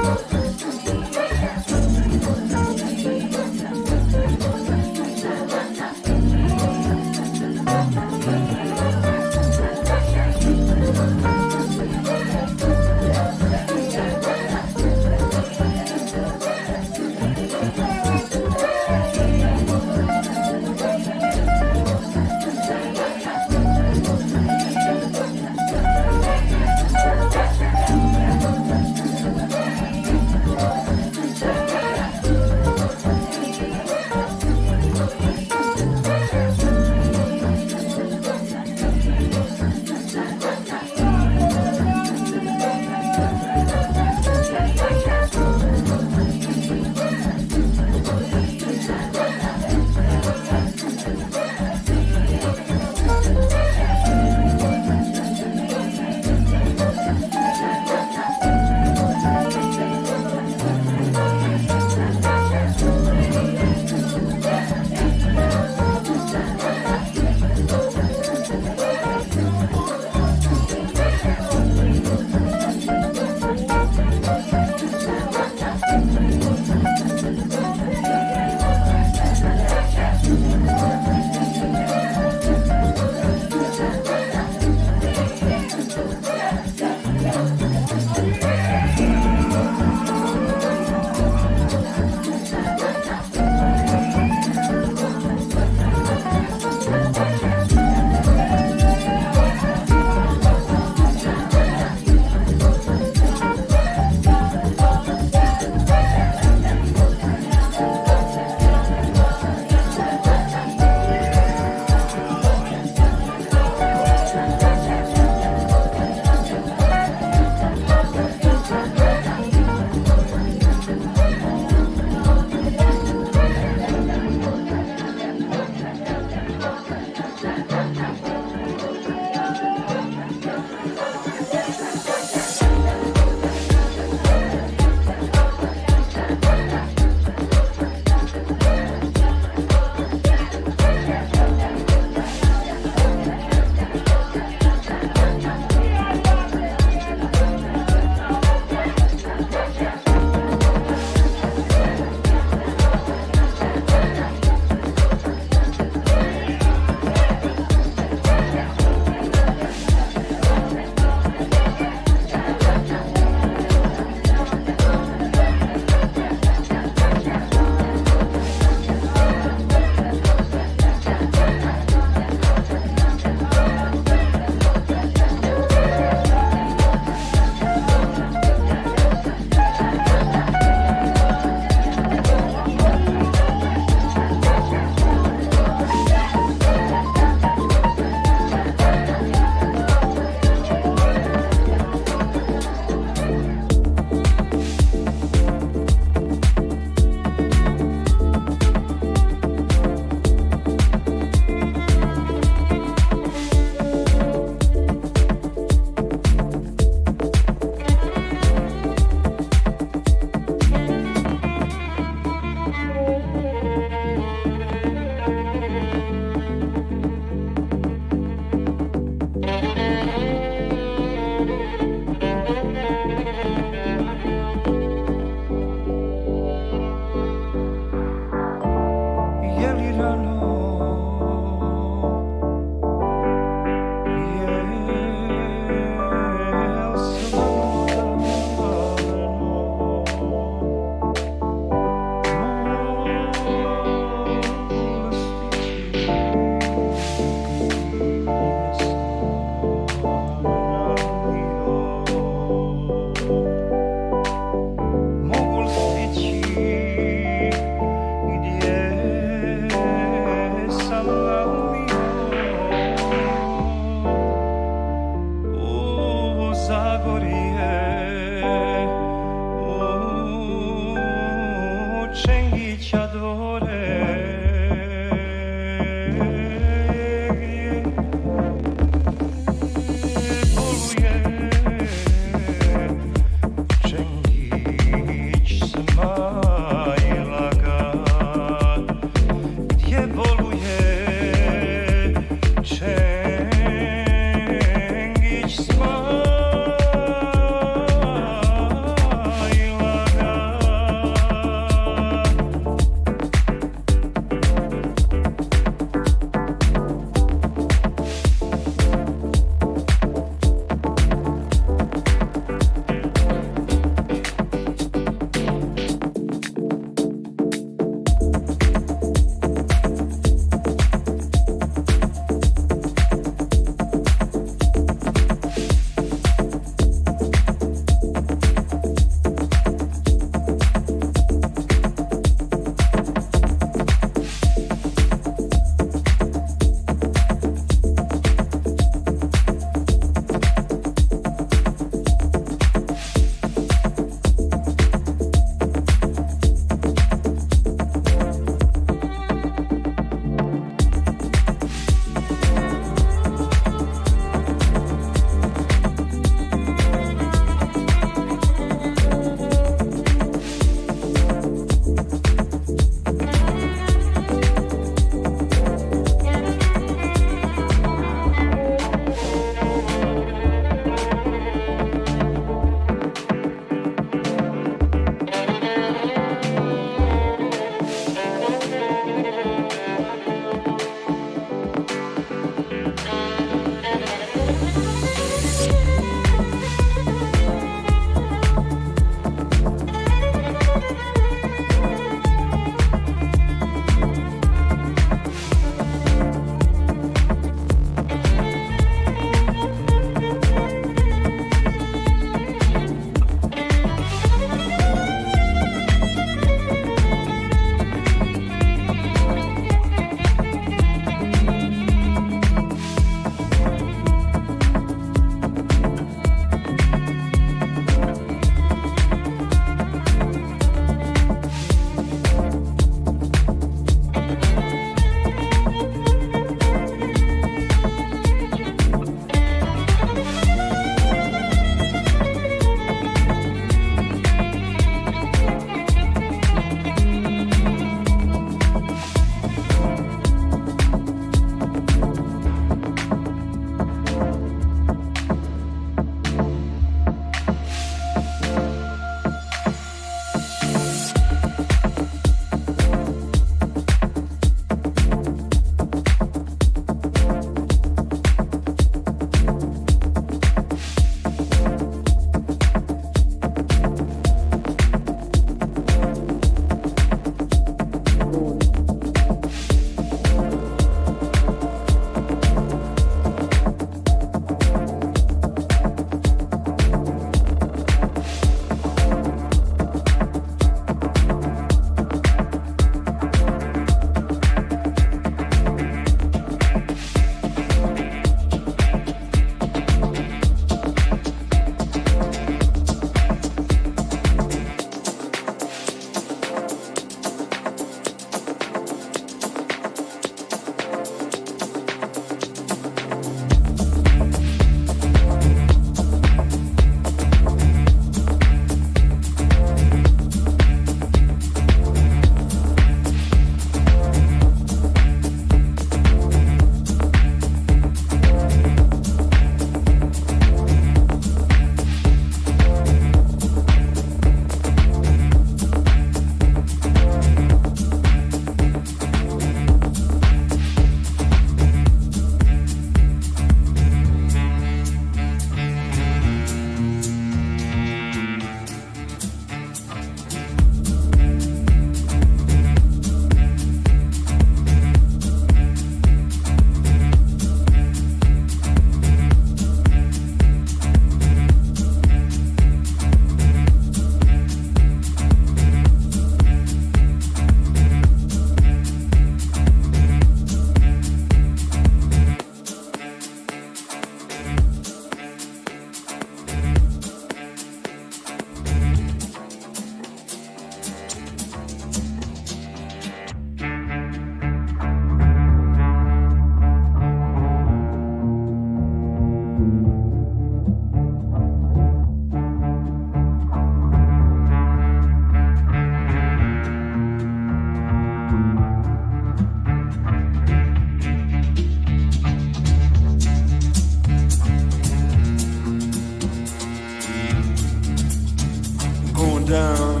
down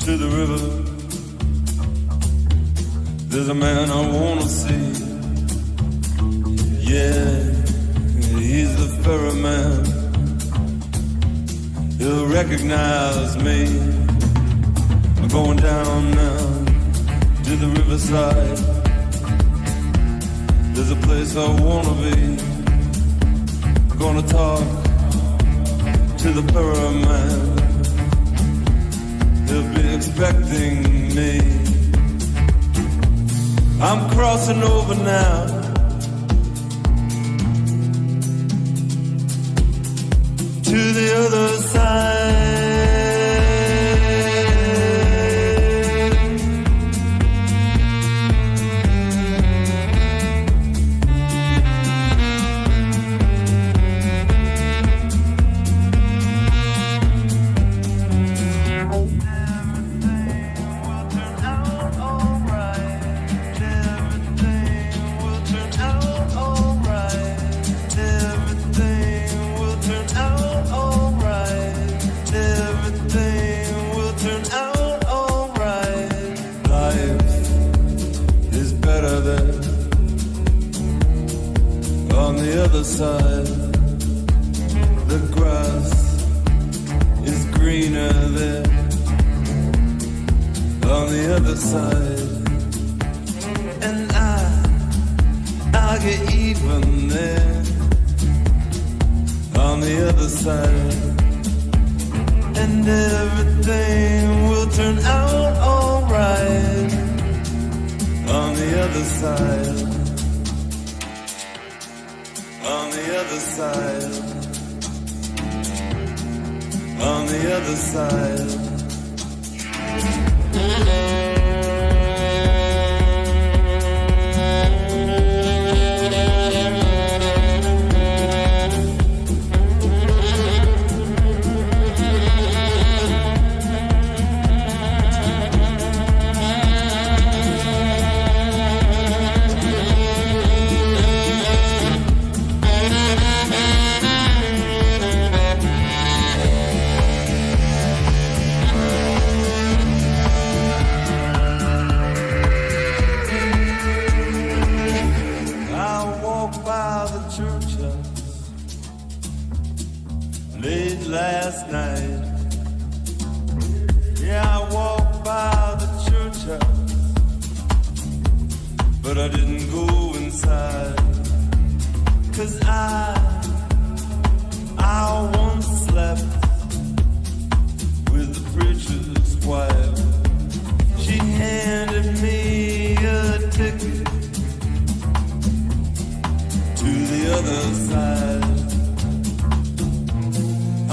to the river. There's a man I wanna see. Yeah, he's the ferryman. He'll recognize me. I'm going down now to the riverside. There's a place I wanna be. I'm gonna talk to the ferryman. He'll be expecting me. I'm crossing over now to the other side. Side, the grass is greener there. On the other side, and I'll get even there. On the other side, and everything will turn out alright. On the other side. On the other side, on the other side. Last night, yeah, I walked by the church house, but I didn't go inside, 'cause I once slept with the preacher's wife. She handed me a ticket to the other side.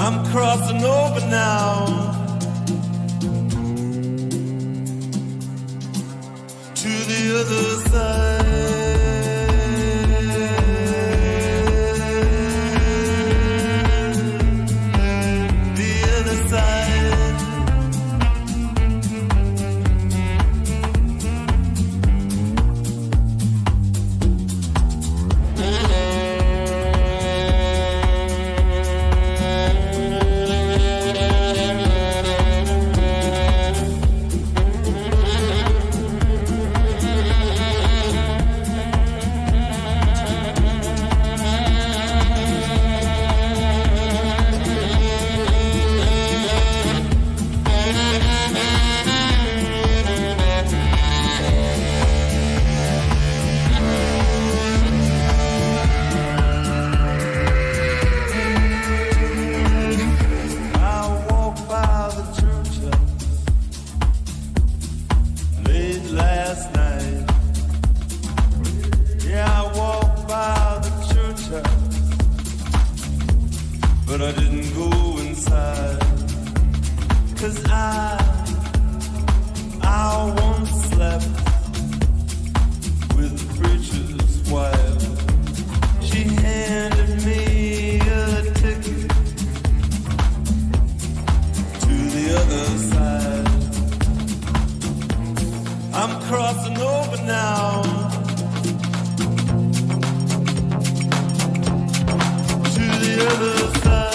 I'm crossing over now to the other side. The other side. But I didn't go inside, 'cause I once slept with the preacher's wife. She handed me a ticket to the other side. I'm crossing over now to the other side.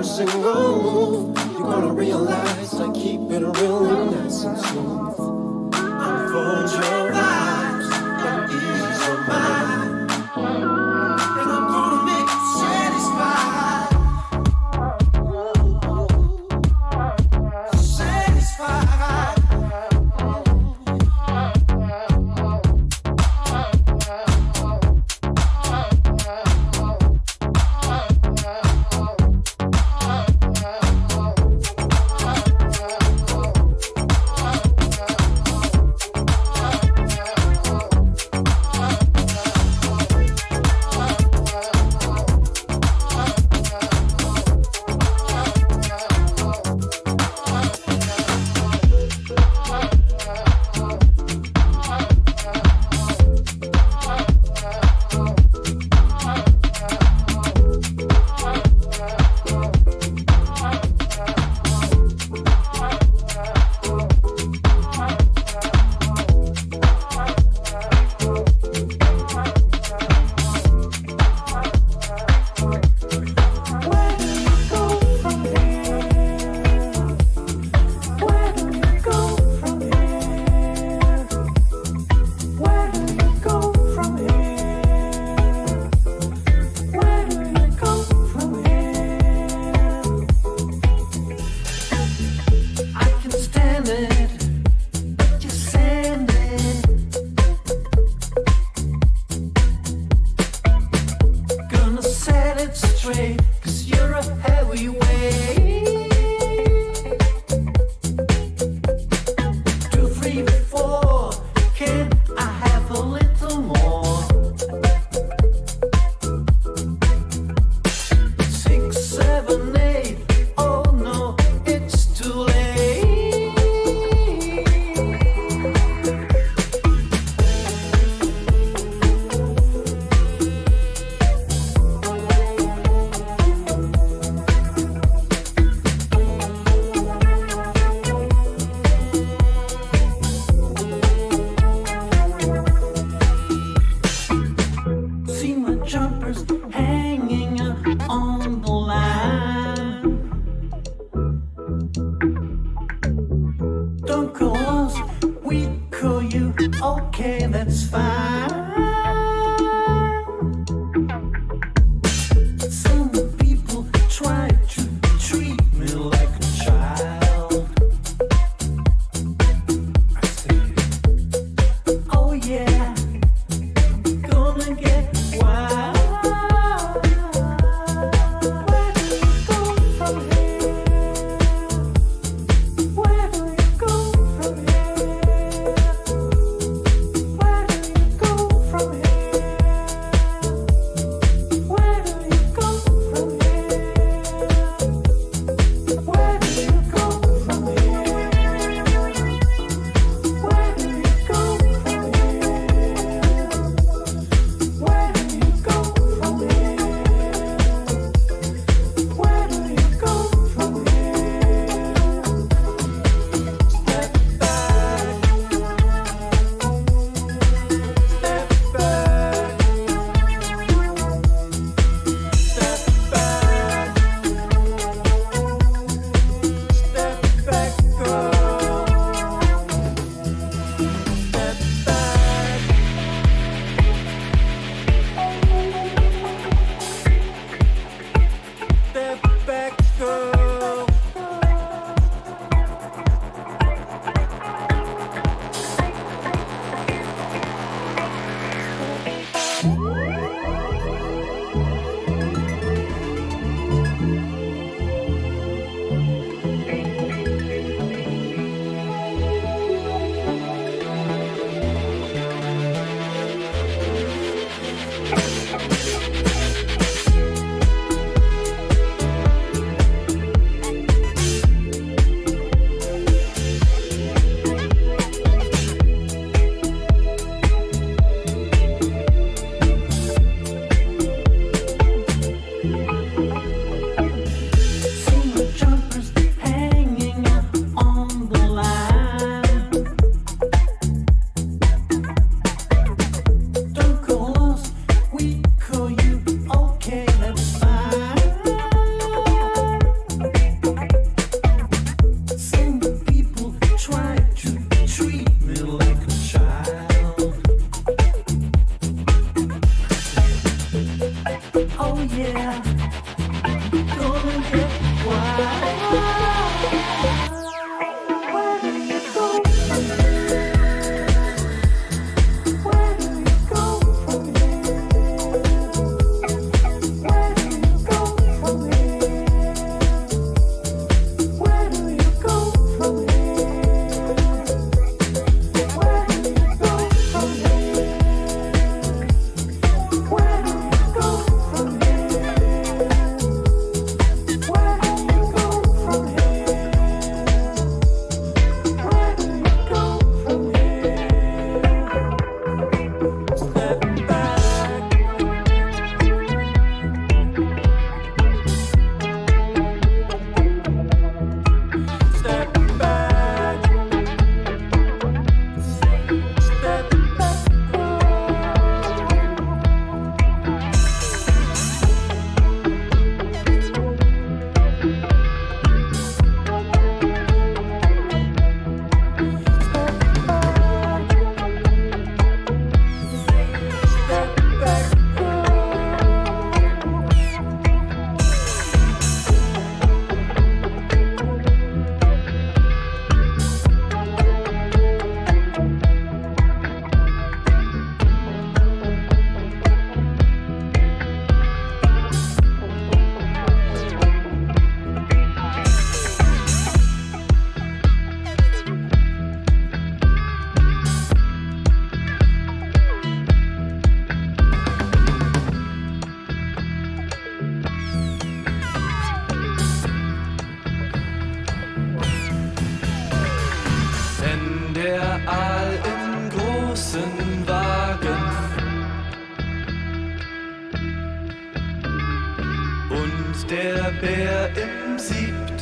every single move. You're gonna realize I keep it real nice and smooth. Unfold your vibes and ease your mind, and I'm gonna make you satisfied. Satisfied.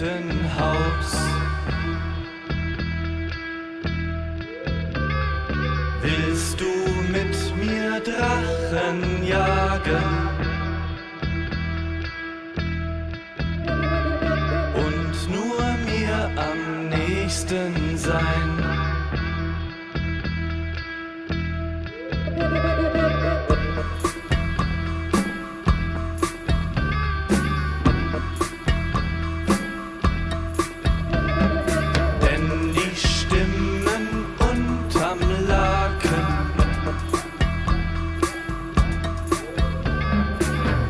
Totenhaus. Willst du mit mir Drachen jagen und nur mir am nächsten sein? Denn die Stimmen unterm Laken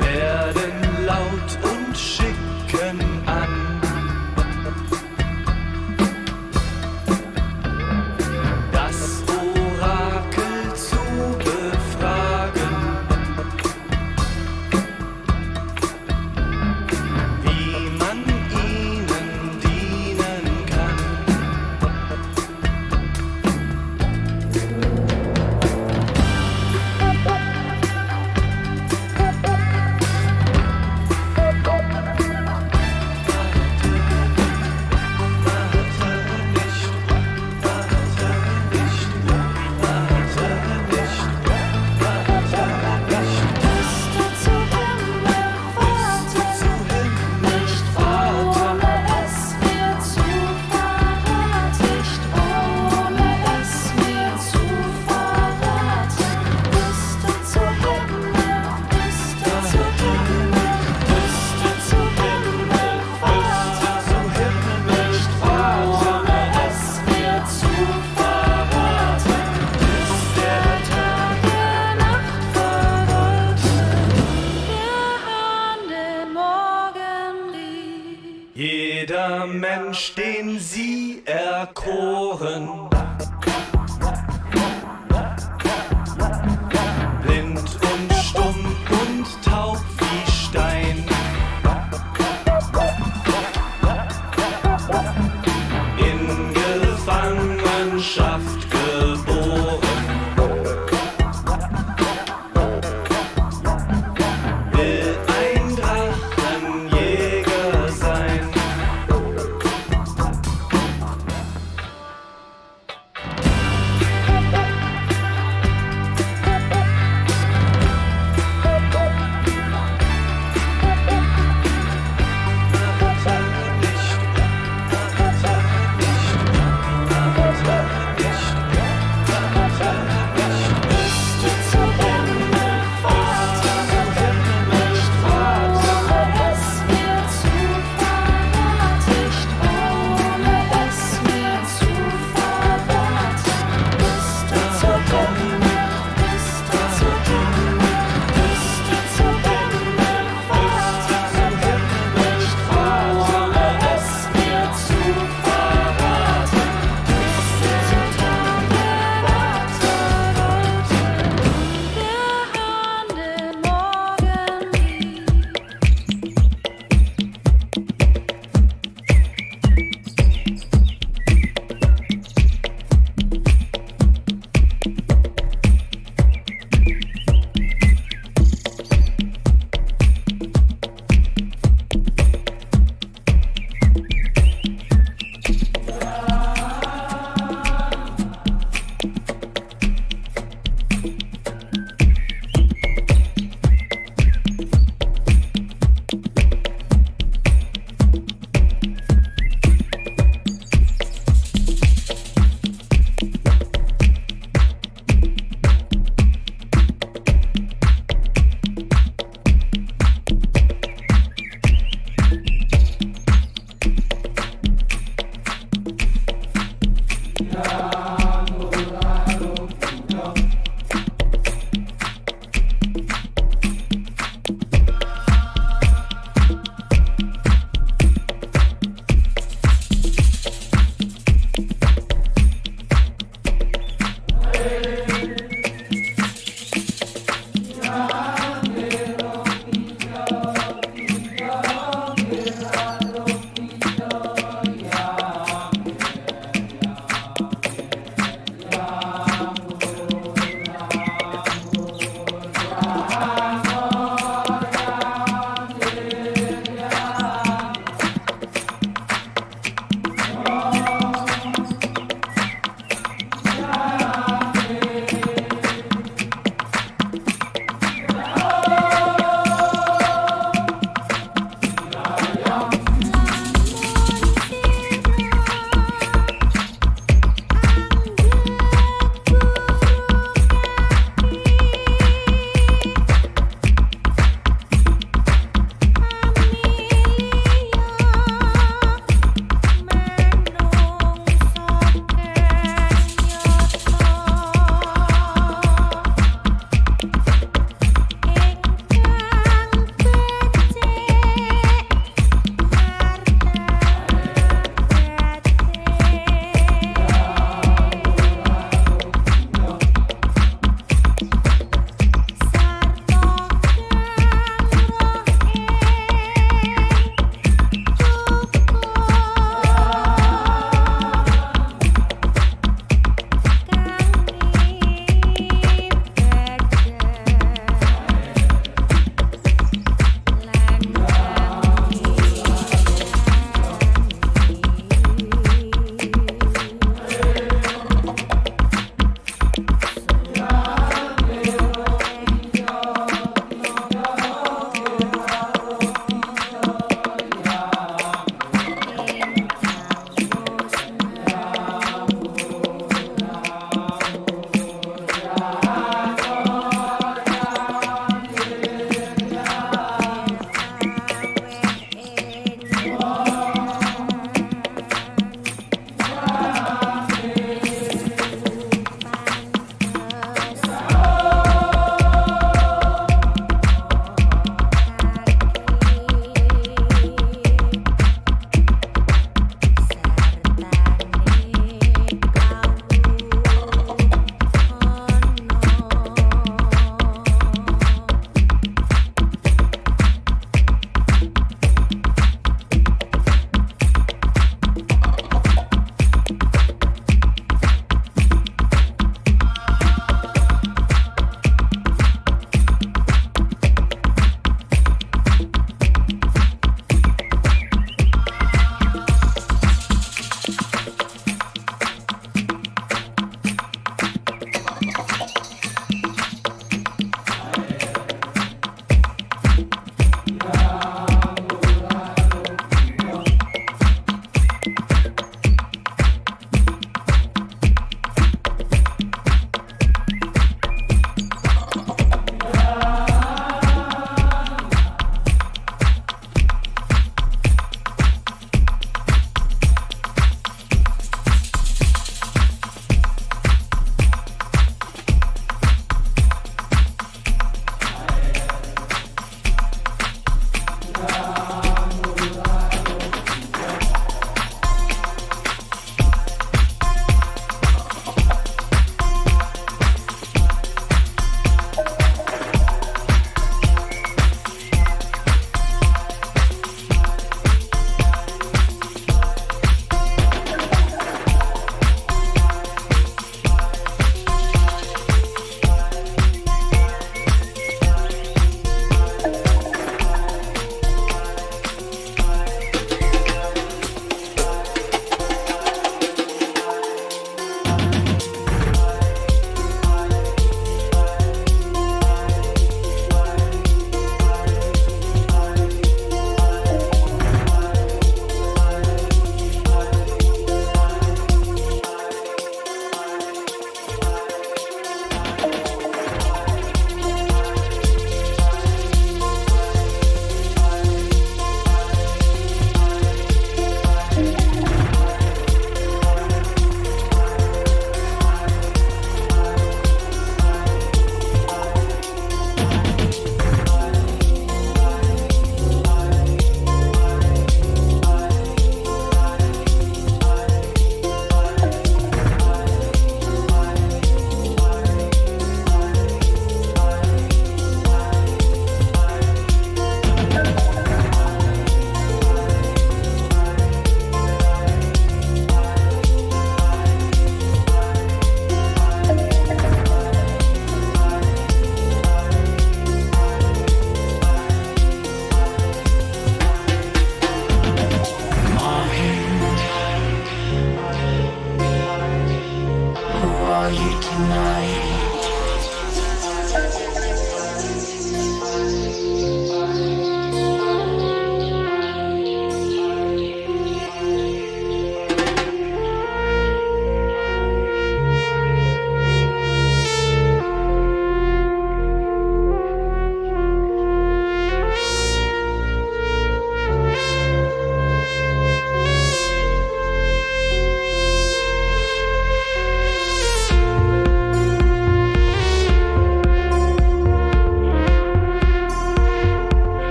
werden laut und schicken an. Das Orakel zu befragen, wie man ihnen dienen kann. Jeder Mensch, den sie erkoren, blind und stumm und taub wie Stein, in Gefangenschaft geboren, will ein Drachenjäger sein.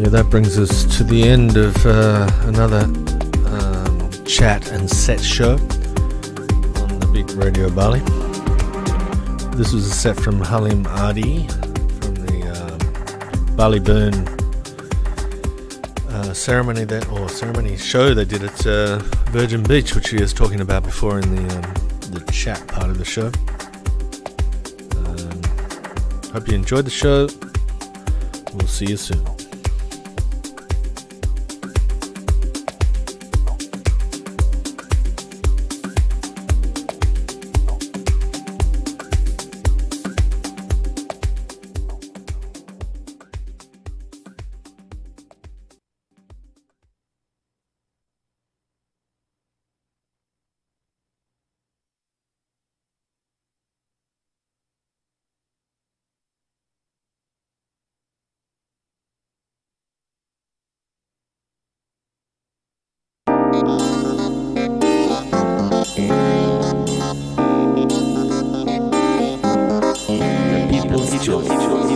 Yeah, that brings us to the end of another chat and set show on the Big Radio Bali. This was a set from Halim Ardie from the Bali Burn ceremony show they did at Virgin Beach, which he was talking about before in the chat part of the show. Hope you enjoyed the show. We'll see you soon. The people's choice.